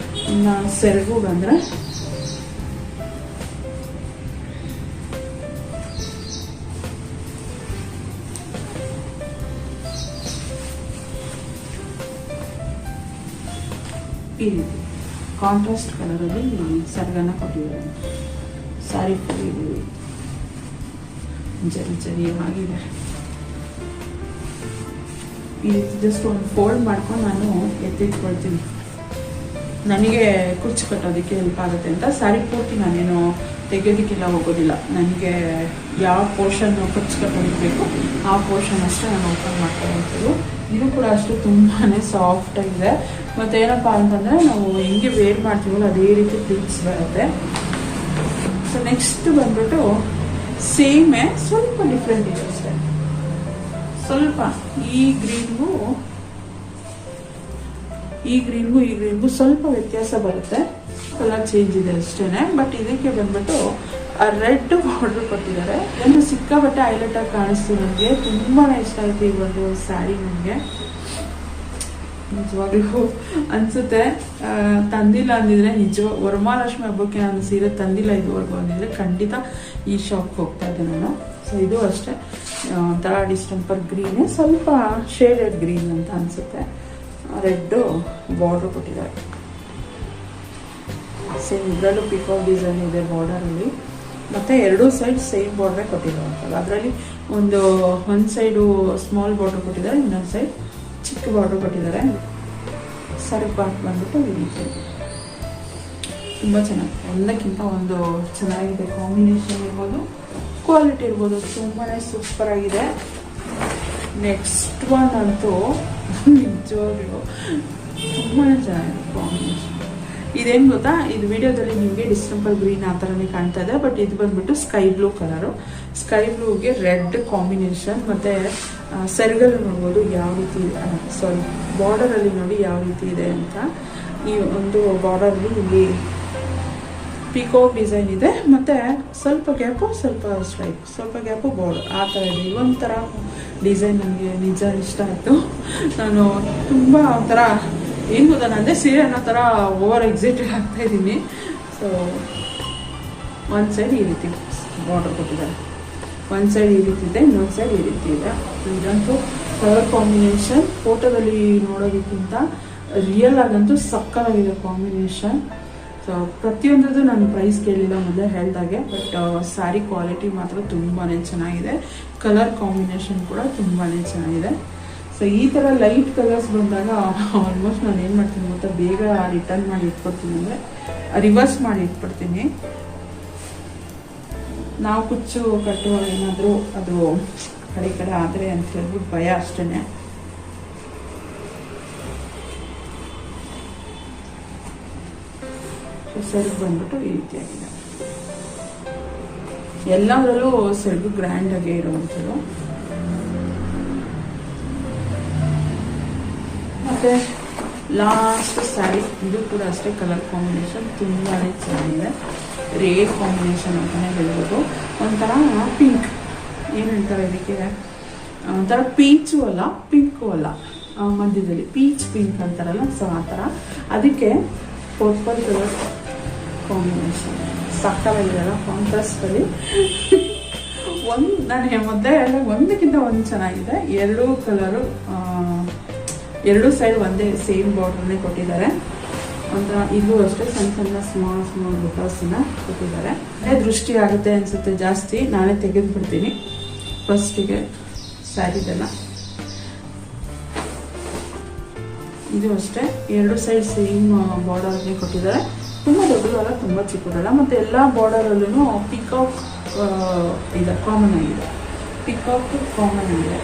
ಇನ್ನು ಸೆರಗು ಬಂದರೆ ಈ ರೀತಿ ಕಾಂಟ್ರಾಸ್ಟ್ ಕಲರಲ್ಲಿ ಸೆರಗನ್ನು ಕೊಟ್ಟಿದ್ದಾರೆ. ಸ್ಯಾರಿ ಫುಲ್ ಜರಿ ಆಗಿದೆ. ಈ ರೀತಿ ಜಸ್ಟ್ ಒಂದು ಫೋಲ್ಡ್ ಮಾಡ್ಕೊಂಡು ನಾನು ಎತ್ತಿಟ್ಕೊಳ್ತೀನಿ. ನನಗೆ ಕುಚ್ಚು ಕಟ್ಟೋದಕ್ಕೆ ಹೆಲ್ಪ್ ಆಗುತ್ತೆ ಅಂತ. ಸ್ಯಾರಿ ಪೂರ್ತಿ ನಾನೇನು ತೆಗೆಯೋದಕ್ಕೆಲ್ಲ ಹೋಗೋದಿಲ್ಲ. ನನಗೆ ಯಾವ ಪೋರ್ಷನ್ ಕುಚ್ಚು ಕಟ್ಟೋದಕ್ಕೆ ಬೇಕು ಆ ಪೋರ್ಷನ್ ಅಷ್ಟೇ ನಾನು ಓಪನ್ ಮಾಡ್ಕೊಳ್ಳೋದು. ಇದು ಕೂಡ ಅಷ್ಟು ತುಂಬಾ ಸಾಫ್ಟಾಗಿದೆ. ಮತ್ತು ಏನಪ್ಪ ಅಂತಂದರೆ ನಾವು ಹೆಂಗೆ ವೇರ್ ಮಾಡ್ತೀವಲ್ಲ ಅದೇ ರೀತಿ ಪ್ಲೀಟ್ಸ್ ಬರುತ್ತೆ. ಸೊ ನೆಕ್ಸ್ಟ್ ಬಂದ್ಬಿಟ್ಟು ಸೇಮೇ ಸ್ವಲ್ಪ ಡಿಫ್ರೆಂಟ್ ಇದೆ ಅಷ್ಟೇ. ಸ್ವಲ್ಪ ಈ ಗ್ರೀನ್ಗೂ ಸ್ವಲ್ಪ ವ್ಯತ್ಯಾಸ ಬರುತ್ತೆ, ಕಲರ್ ಚೇಂಜ್ ಇದೆ ಅಷ್ಟೇ. ಬಟ್ ಇದಕ್ಕೆ ಬಂದ್ಬಿಟ್ಟು ರೆಡ್ ಬಾರ್ಡರ್ ಕೊಟ್ಟಿದ್ದಾರೆ. ಒಂದು ಸಿಕ್ಕಾಬಟ್ಟೆ ಹೈಲೈಟ್ ಆಗಿ ಕಾಣಿಸ್ತು. ನನಗೆ ತುಂಬಾ ಇಷ್ಟ ಆಯ್ತು ಈ ಒಂದು ಸ್ಯಾರಿ. ನನಗೆ ನಿಜವಾಗ್ಲೂ ಅನ್ಸುತ್ತೆ ತಂದಿಲ್ಲ ಅಂದಿದ್ರೆ ವರಮಹಾಲಕ್ಷ್ಮಿ ಹಬ್ಬಕ್ಕೆ ನಾನು ಸೀರೆ ತಂದಿಲ್ಲ ಇದುವರೆಗೂ ಅಂದಿದ್ರೆ ಖಂಡಿತ ಈ ಶಾಪ್ಗೆ ಹೋಗ್ತಾ ಇದ್ದೆ ನಾನು. ಸೊ ಇದು ಅಷ್ಟೇ ಒಂಥರ ಡಿಸ್ಟೆಂಪರ್ ಗ್ರೀನೇ, ಸ್ವಲ್ಪ ಶೇಡೆಡ್ ಗ್ರೀನ್ ಅಂತ ಅನ್ಸುತ್ತೆ. ರೆಡ್ ಬಾರ್ಡರ್ ಕೊಟ್ಟಿದ್ದಾರೆ. ಸೇಮ್ ಇದರಲ್ಲೂ ಪಿಕಾಕ್ ಡಿಸೈನ್ ಇದೆ ಬಾರ್ಡರಲ್ಲಿ. ಮತ್ತು ಎರಡೂ ಸೈಡ್ ಸೇಮ್ ಬಾರ್ಡ್ರೇ ಕೊಟ್ಟಿರುವಂಥದ್ದು. ಅದರಲ್ಲಿ ಒಂದು ಸೈಡು ಸ್ಮಾಲ್ ಬಾರ್ಡರ್ ಕೊಟ್ಟಿದ್ದಾರೆ, ಇನ್ನೊಂದು ಸೈಡ್ ಚಿಕ್ಕ ಬಾರ್ಡರ್ ಕೊಟ್ಟಿದ್ದಾರೆ. ಸರಿ ಪಾರ್ಟ್ ಬಂದ್ಬಿಟ್ಟು ಈ ರೀತಿ ತುಂಬ ಚೆನ್ನಾಗಿ, ಒಂದಕ್ಕಿಂತ ಒಂದು ಚೆನ್ನಾಗಿದೆ. ಕಾಂಬಿನೇಷನ್ ಇರ್ಬೋದು, ಕ್ವಾಲಿಟಿ ಇರ್ಬೋದು, ತುಂಬಾ ಸೂಪರ್ ಆಗಿದೆ. ನೆಕ್ಸ್ಟ್ ಒನ್ ಅಂತೂ ನಿಜವಾಗ್ಲೂ ತುಂಬಾ ಚೆನ್ನಾಗಿದೆ ಕಾಂಬಿನೇಷನ್. ಇದೇನು ಗೊತ್ತಾ, ಇದು ವಿಡಿಯೋದಲ್ಲಿ ನಿಮಗೆ ಡಿಸ್ಟೆಂಪರ್ ಗ್ರೀನ್ ಆ ಥರನೇ ಕಾಣ್ತಾ ಇದೆ. ಬಟ್ ಇದು ಬಂದ್ಬಿಟ್ಟು ಸ್ಕೈ ಬ್ಲೂ ಕಲರು. ಸ್ಕೈ ಬ್ಲೂಗೆ ರೆಡ್ ಕಾಂಬಿನೇಷನ್. ಮತ್ತು ಸೆರಗಲ್ಲಿ ನೋಡ್ಬೋದು ಯಾವ ರೀತಿ, ಬಾರ್ಡರಲ್ಲಿ ನೋಡಿ ಯಾವ ರೀತಿ ಇದೆ ಅಂತ. ಈ ಒಂದು ಬಾರ್ಡರಲ್ಲಿ ಇಲ್ಲಿ ಪಿಕಾಕ್ ಡಿಸೈನ್ ಇದೆ. ಮತ್ತು ಸ್ವಲ್ಪ ಗ್ಯಾಪು, ಸ್ವಲ್ಪ ಗ್ಯಾಪು ಬಾರ್ಡರ್ ಆ ಥರ ಇದೆ. ಒಂಥರ ಡಿಸೈನ್ ನನಗೆ ನಿಜ ಇಷ್ಟ ಆಯಿತು. ನಾನು ತುಂಬ ಒಂಥರ ಏನು ಗೊತ್ತಾ, ನಂದೇ ಸೀರೆ ಅನ್ನೋ ಥರ ಓವರ್ ಎಕ್ಸೈಟೆಡ್ ಆಗ್ತಾ ಇದ್ದೀನಿ. ಸೊ ಒಂದು ಸೈಡ್ ಈ ರೀತಿ ಬಾರ್ಡರ್ ಕೊಟ್ಟಿದ್ದಾರೆ, ಒಂದು ಸೈಡ್ ಈ ರೀತಿ ಇದೆ, ಇನ್ನೊಂದು ಸೈಡ್ ಈ ರೀತಿ ಇದೆ. ಇದಂತೂ ಕಲರ್ ಕಾಂಬಿನೇಷನ್ ಫೋಟೋದಲ್ಲಿ ನೋಡೋದಕ್ಕಿಂತ ರಿಯಲ್ ಆಗಂತೂ ಸಕ್ಕತ್ತಾಗಿದೆ ಕಾಂಬಿನೇಷನ್. ಸೊ ಪ್ರತಿಯೊಂದರದ್ದು ನಾನು ಪ್ರೈಸ್ ಕೇಳಿಲ್ಲ ಮೊದಲೇ ಹೇಳ್ದಾಗೆ. ಬಟ್ ಸ್ಯಾರಿ ಕ್ವಾಲಿಟಿ ಮಾತ್ರ ತುಂಬಾ ಚೆನ್ನಾಗಿದೆ. ಕಲರ್ ಕಾಂಬಿನೇಷನ್ ಕೂಡ ತುಂಬಾ ಚೆನ್ನಾಗಿದೆ. ಸೊ ಈ ಥರ ಲೈಟ್ ಕಲರ್ಸ್ ಬಂದಾಗ ಆಲ್ಮೋಸ್ಟ್ ನಾನು ಏನು ಮಾಡ್ತೀನಿ ಗೊತ್ತಾ, ಬೇಗ ರಿಟರ್ನ್ ಮಾಡಿ ಇಟ್ಕೊಡ್ತೀನಿ, ಅಂದರೆ ರಿವರ್ಸ್ ಮಾಡಿ ಇಟ್ಬಿಡ್ತೀನಿ. ನಾವು ಕುಚ್ಚು ಕಟ್ಟುವಾಗ ಏನಾದರೂ ಅದು ಕಡೆ ಆದರೆ ಅಂತ ಹೇಳ್ಬಿಟ್ಟು ಭಯ ಅಷ್ಟೇ. ಸೆರಗು ಬಂದ್ಬಿಟ್ಟು ಈ ರೀತಿಯಾಗಿದೆ. ಎಲ್ಲದರಲ್ಲೂ ಸೆರಗು ಗ್ರ್ಯಾಂಡ್ ಆಗೇ ಇರುವಂಥದ್ದು. ಮತ್ತೆ ಲಾಸ್ಟ್ ಸ್ಯಾರಿ, ಇದು ಕೂಡ ಅಷ್ಟೇ ಕಲರ್ ಕಾಂಬಿನೇಷನ್ ತುಂಬಾ ಚೆನ್ನಾಗಿದೆ. ರೇರ್ ಕಾಂಬಿನೇಷನ್ ಅಂತಲೇ ಹೇಳ್ಬೋದು. ಒಂಥರ ಪಿಂಕ್, ಏನು ಹೇಳ್ತಾರೆ ಇದಕ್ಕೆ, ಒಂಥರ ಪೀಚು ಅಲ್ಲ ಪಿಂಕು ಅಲ್ಲ, ಮಧ್ಯದಲ್ಲಿ ಪೀಚ್ ಪಿಂಕ್ ಅಂತಾರಲ್ಲ, ಸೊ ಆ ಥರ. ಅದಕ್ಕೆ ಪರ್ಪಲ್ ಕಲರ್ ಕಾಂಬಿನೇಷನ್ ಸಕ್ಕತ್ತಾಗಿದೆಯಲ್ಲ ಕಾಂಟ್ರಾಸ್ಟಲ್ಲಿ. ನಾನು ಮೊದಲೇ ಹೇಳ ಒಂದಕ್ಕಿಂತ ಒಂದು ಚೆನ್ನಾಗಿದೆ. ಎರಡೂ ಕಲರು ಎರಡೂ ಸೈಡ್ ಒಂದೇ ಸೇಮ್ ಬಾರ್ಡರ್ನೇ ಕೊಟ್ಟಿದ್ದಾರೆ. ಒಂಥರ ಇದು ಅಷ್ಟೇ ಸಣ್ಣ ಸ್ಮಾಲ್ ಬುಟಾಸನ್ನ ಕೊಟ್ಟಿದ್ದಾರೆ. ಅದೇ ದೃಷ್ಟಿ ಆಗುತ್ತೆ ಅನಿಸುತ್ತೆ ಜಾಸ್ತಿ. ನಾನೇ ತೆಗೆದುಬಿಡ್ತೀನಿ ಫಸ್ಟಿಗೆ ಸ್ಯಾರಿದೆಲ್ಲ. ಇದು ಅಷ್ಟೇ ಎರಡು ಸೈಡ್ ಸೇಮ್ ಬಾರ್ಡರ್ನೇ ಕೊಟ್ಟಿದ್ದಾರೆ. ತುಂಬ ದೊಡ್ಡದಲ್ಲ, ತುಂಬ ಚಿಕ್ಕದಲ್ಲ. ಮತ್ತು ಎಲ್ಲ ಬಾರ್ಡರಲ್ಲೂ ಪಿಕಾಕ್ ಇದೆ, ಕಾಮನ್ ಆಗಿದೆ. ಪಿಕಾಕ್ ಕಾಮನ್ ಆಗಿದೆ.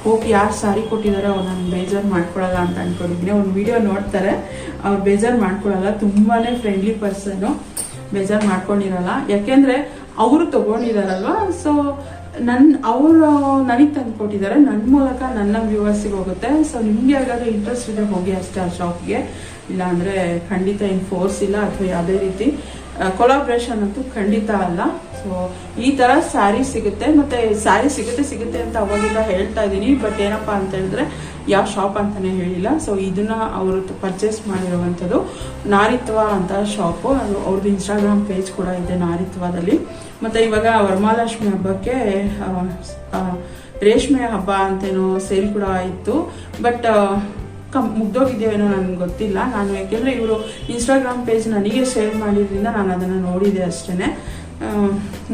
ಹೋಗಿ ಯಾರು ಸಾರಿ ಕೊಟ್ಟಿದ್ದಾರೆ ಅವ್ರು ನಾನು ಬೇಜಾರು ಮಾಡ್ಕೊಳಲ್ಲ ಅಂತ ಅಂದ್ಕೊಂಡಿದ್ದೀನಿ. ಒಂದು ವಿಡಿಯೋ ನೋಡ್ತಾರೆ, ಅವ್ರು ಬೇಜಾರು ಮಾಡ್ಕೊಳಲ್ಲ. ತುಂಬಾ ಫ್ರೆಂಡ್ಲಿ ಪರ್ಸನ್ನು, ಬೇಜಾರು ಮಾಡ್ಕೊಂಡಿರಲ್ಲ. ಯಾಕೆಂದರೆ ಅವರು ತೊಗೊಂಡಿದ್ದಾರಲ್ವ, ಸೊ ಅವರು ನನಗೆ ತಂದು ಕೊಟ್ಟಿದ್ದಾರೆ. ನನ್ನ ಮೂಲಕ ನನ್ನ ವ್ಯೂವರ್ಸಿಗೆ ಹೋಗುತ್ತೆ. ಸೊ ನಿಮಗೆ ಯಾವ್ದಾದ್ರು ಇಂಟ್ರೆಸ್ಟ್ ಇದೆ ಹೋಗಿ ಅಷ್ಟೇ ಆ ಶಾಪ್ಗೆ. ಇಲ್ಲಾಂದರೆ ಖಂಡಿತ ಏನು ಫೋರ್ಸ್ ಇಲ್ಲ, ಅಥವಾ ಯಾವುದೇ ರೀತಿ ಕೊಲಾಬ್ರೇಷನ್ ಅಂತೂ ಖಂಡಿತ ಅಲ್ಲ. ಸೊ ಈ ಥರ ಸ್ಯಾರಿ ಸಿಗುತ್ತೆ. ಮತ್ತು ಸ್ಯಾರಿ ಸಿಗುತ್ತೆ ಅಂತ ಅವಾಗಿಂದ ಹೇಳ್ತಾ ಇದ್ದೀನಿ. ಬಟ್ ಏನಪ್ಪ ಅಂತ ಹೇಳಿದ್ರೆ ಯಾವ ಶಾಪ್ ಅಂತಲೇ ಹೇಳಿಲ್ಲ. ಸೊ ಇದನ್ನು ಅವರು ಪರ್ಚೇಸ್ ಮಾಡಿರುವಂಥದ್ದು ನಾರಿತ್ವ ಅಂತ ಶಾಪು. ಅದು ಅವ್ರದ್ದು ಇನ್ಸ್ಟಾಗ್ರಾಮ್ ಪೇಜ್ ಕೂಡ ಇದೆ ನಾರಿತ್ವದಲ್ಲಿ. ಮತ್ತು ಇವಾಗ ವರಮಹಾಲಕ್ಷ್ಮಿ ಹಬ್ಬಕ್ಕೆ ರೇಷ್ಮೆ ಹಬ್ಬ ಅಂತೇನೋ ಸೇಲ್ ಕೂಡ ಇತ್ತು. ಬಟ್ ಮುಗ್ದೋಗಿದ್ದೇವೇನೋ ನನಗೆ ಗೊತ್ತಿಲ್ಲ. ನಾನು ಯಾಕೆಂದರೆ ಇವರು ಇನ್ಸ್ಟಾಗ್ರಾಮ್ ಪೇಜ್ ನನಗೆ ಶೇರ್ ಮಾಡಿದ್ರಿಂದ ನಾನು ಅದನ್ನು ನೋಡಿದೆ ಅಷ್ಟೇ.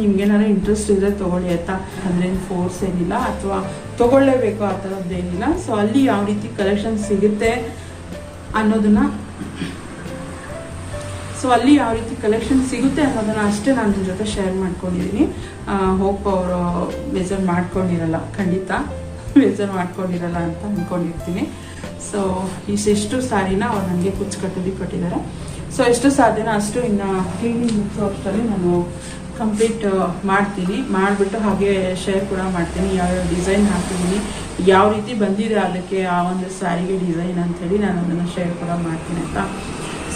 ನಿಮ್ಗೇನಾದ್ರು ಇಂಟ್ರೆಸ್ಟ್ ಇದ್ರೆ ತೊಗೊಳ್ಳಿ ಆಯಿತಾ. ಅದ್ರೇನು ಫೋರ್ಸ್ ಏನಿಲ್ಲ ಅಥವಾ ತೊಗೊಳ್ಳೇಬೇಕು ಆ ಥರದ್ದೇನಿಲ್ಲ. ಸೊ ಅಲ್ಲಿ ಯಾವ ರೀತಿ ಕಲೆಕ್ಷನ್ ಸಿಗುತ್ತೆ ಅನ್ನೋದನ್ನು ಅಷ್ಟೇ ನಾನು ನಿಮ್ಮ ಜೊತೆ ಶೇರ್ ಮಾಡ್ಕೊಂಡಿದ್ದೀನಿ. ಹೋಪ್ ಅವರು ಬೇಜಾರು ಮಾಡ್ಕೊಂಡಿರಲ್ಲ, ಖಂಡಿತ ಬೇಜಾರು ಮಾಡ್ಕೊಂಡಿರಲ್ಲ ಅಂತ ಅಂದ್ಕೊಂಡಿರ್ತೀನಿ. ಸೊ ಇಷ್ಟು ಸಾರಿನ ಅವ್ರು ನನಗೆ ಕುಚ್ಚು ಕಟ್ಟೋದಕ್ಕೆ ಕೊಟ್ಟಿದ್ದಾರೆ. ಸೊ ಎಷ್ಟು ಸಾಧ್ಯನೋ ಅಷ್ಟು ಇನ್ನು ಕ್ಲೀನಿಂಗ್ ಮುಗಿಸೋ ಅಷ್ಟರಲ್ಲಿ ನಾನು ಕಂಪ್ಲೀಟ್ ಮಾಡ್ತೀನಿ. ಮಾಡಿಬಿಟ್ಟು ಹಾಗೆ ಶೇರ್ ಕೂಡ ಮಾಡ್ತೀನಿ ಯಾವ್ಯಾವ ಡಿಸೈನ್ ಹಾಕಿದ್ದೀನಿ, ಯಾವ ರೀತಿ ಬಂದಿದೆ ಅದಕ್ಕೆ ಆ ಒಂದು ಸ್ಯಾರಿಗೆ ಡಿಸೈನ್ ಅಂಥೇಳಿ ನಾನು ಅದನ್ನು ಶೇರ್ ಕೂಡ ಮಾಡ್ತೀನಿ ಅಂತ.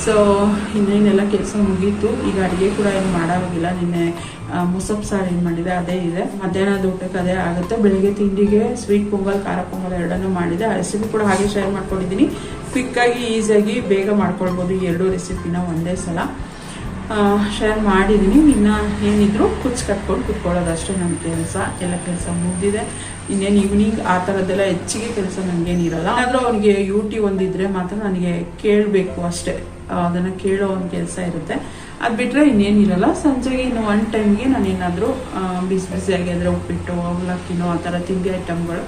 ಸೊ ಇನ್ನೇನೆಲ್ಲ ಕೆಲಸ ಮುಗೀತು. ಈಗ ಅಡುಗೆ ಕೂಡ ಏನು ಮಾಡೋವಾಗಿಲ್ಲ. ನಿನ್ನೆ ಮುಸಪ್ ಸಾರು ಏನು ಮಾಡಿದೆ ಅದೇ ಇದೆ. ಮಧ್ಯಾಹ್ನದ ಊಟಕ್ಕೆ ಅದೇ ಆಗುತ್ತೆ. ಬೆಳಿಗ್ಗೆ ತಿಂಡಿಗೆ ಸ್ವೀಟ್ ಪೊಂಗಲ್, ಖಾರ ಪೊಂಗಲ್ ಎರಡನ್ನೂ ಮಾಡಿದೆ. ಆ ರೆಸಿಪಿ ಕೂಡ ಹಾಗೆ ಶೇರ್ ಮಾಡ್ಕೊಂಡಿದ್ದೀನಿ. ಕ್ವಿಕ್ಕಾಗಿ ಈಸಿಯಾಗಿ ಬೇಗ ಮಾಡ್ಕೊಳ್ಬೋದು ಈ ಎರಡೂ ರೆಸಿಪಿನ ಒಂದೇ ಸಲ ಶೇರ್ ಮಾಡಿದ್ದೀನಿ. ಇನ್ನು ಏನಿದ್ರು ಕುಚ್ಚು ಕಟ್ಕೊಂಡು ಕುತ್ಕೊಳ್ಳೋದಷ್ಟೇ ನನ್ನ ಕೆಲಸ. ಎಲ್ಲ ಕೆಲಸ ಮುಗಿದಿದೆ. ಇನ್ನೇನು ಈವ್ನಿಂಗ್ ಆ ಥರದ್ದೆಲ್ಲ ಹೆಚ್ಚಿಗೆ ಕೆಲಸ ನನಗೇನಿರಲ್ಲ. ಆದರೂ ಅವನಿಗೆ ಯೂಟ್ಯೂಬ್ ಒಂದಿದ್ರೆ ಮಾತ್ರ ನನಗೆ ಕೇಳಬೇಕು ಅಷ್ಟೇ, ಅದನ್ನು ಕೇಳೋ ಒಂದು ಕೆಲಸ ಇರುತ್ತೆ. ಅದು ಬಿಟ್ಟರೆ ಇನ್ನೇನಿರಲ್ಲ. ಸಂಜೆಗೆ ಇನ್ನು ಒನ್ ಟೈಮ್ಗೆ ನಾನು ಏನಾದರೂ ಬಿಸಿಯಾಗಿ ಅಂದರೆ ಉಪ್ಪಿಟ್ಟು, ಅವಲಕ್ಕಿನೋ ಆ ಥರ ತಿಂಡಿ ಐಟಮ್ಗಳು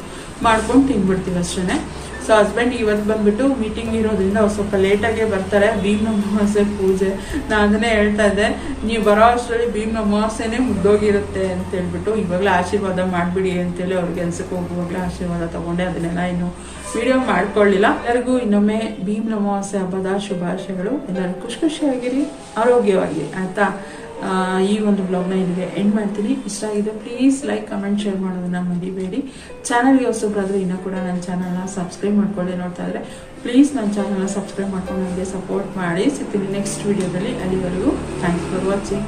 ಮಾಡ್ಕೊಂಡು ತಿಂದ್ಬಿಡ್ತೀವಿ ಅಷ್ಟೇ. ಸೊ ಹಸ್ಬೆಂಡ್ ಇವತ್ತು ಬಂದುಬಿಟ್ಟು ಮೀಟಿಂಗ್ ಇರೋದ್ರಿಂದ ಅವ್ರು ಸ್ವಲ್ಪ ಲೇಟಾಗೇ ಬರ್ತಾರೆ. ಭೀಮ್ನ ಅಮಾವಾಸ್ಯೆ ಪೂಜೆ, ನಾನು ಅದನ್ನೇ ಹೇಳ್ತಾ ಇದ್ದೆ, ನೀವು ಬರೋ ಅಷ್ಟರಲ್ಲಿ ಭೀಮ್ನ ಅಮಾವಾಸ್ಯೆನೇ ಮುಗ್ದೋಗಿರುತ್ತೆ ಅಂತ ಹೇಳ್ಬಿಟ್ಟು ಇವಾಗಲೇ ಆಶೀರ್ವಾದ ಮಾಡಿಬಿಡಿ ಅಂತೇಳಿ ಅವ್ರಿಗೆ ಕೆಲ್ಸಕ್ಕೆ ಹೋಗುವಾಗಲೇ ಆಶೀರ್ವಾದ ತೊಗೊಂಡೆ. ಅದನ್ನೆಲ್ಲ ಇನ್ನು ವಿಡಿಯೋ ಮಾಡ್ಕೊಳ್ಳಿಲ್ಲ. ಎಲ್ಲರಿಗೂ ಇನ್ನೊಮ್ಮೆ ಭೀಮ್ನ ಅಮಾವಾಸ್ಯೆ ಹಬ್ಬದ ಶುಭಾಶಯಗಳು. ಎಲ್ಲರೂ ಖುಷಿಯಾಗಿರಿ, ಆರೋಗ್ಯವಾಗಿರಿ ಆಯಿತಾ. ಈ ಒಂದು ಬ್ಲಾಗ್ನ ಇಲ್ಲಿಗೆ ಎಂಡ್ ಮಾಡ್ತೀನಿ. ಇಷ್ಟ ಆಗಿದೆ ಪ್ಲೀಸ್ ಲೈಕ್, ಕಮೆಂಟ್, ಶೇರ್ ಮಾಡೋದನ್ನ ಮರಿಬೇಡಿ. ಚಾನಲ್ಗೆ ಹೊಸಬ್ರಾದರೆ ಇನ್ನೂ ಕೂಡ ನನ್ನ ಚಾನಲ್ನ ಸಬ್ಸ್ಕ್ರೈಬ್ ಮಾಡ್ಕೊಳ್ಳಿ. ನೋಡ್ತಾ ಇದ್ರೆ ಪ್ಲೀಸ್ ನನ್ನ ಚಾನಲ್ನ ಸಬ್ಸ್ಕ್ರೈಬ್ ಮಾಡ್ಕೊಂಡು ನನಗೆ ಸಪೋರ್ಟ್ ಮಾಡಿ. ಸಿಗ್ತೀನಿ ನೆಕ್ಸ್ಟ್ ವಿಡಿಯೋದಲ್ಲಿ. ಅಲ್ಲಿವರೆಗೂ ಥ್ಯಾಂಕ್ಸ್ ಫಾರ್ ವಾಚಿಂಗ್.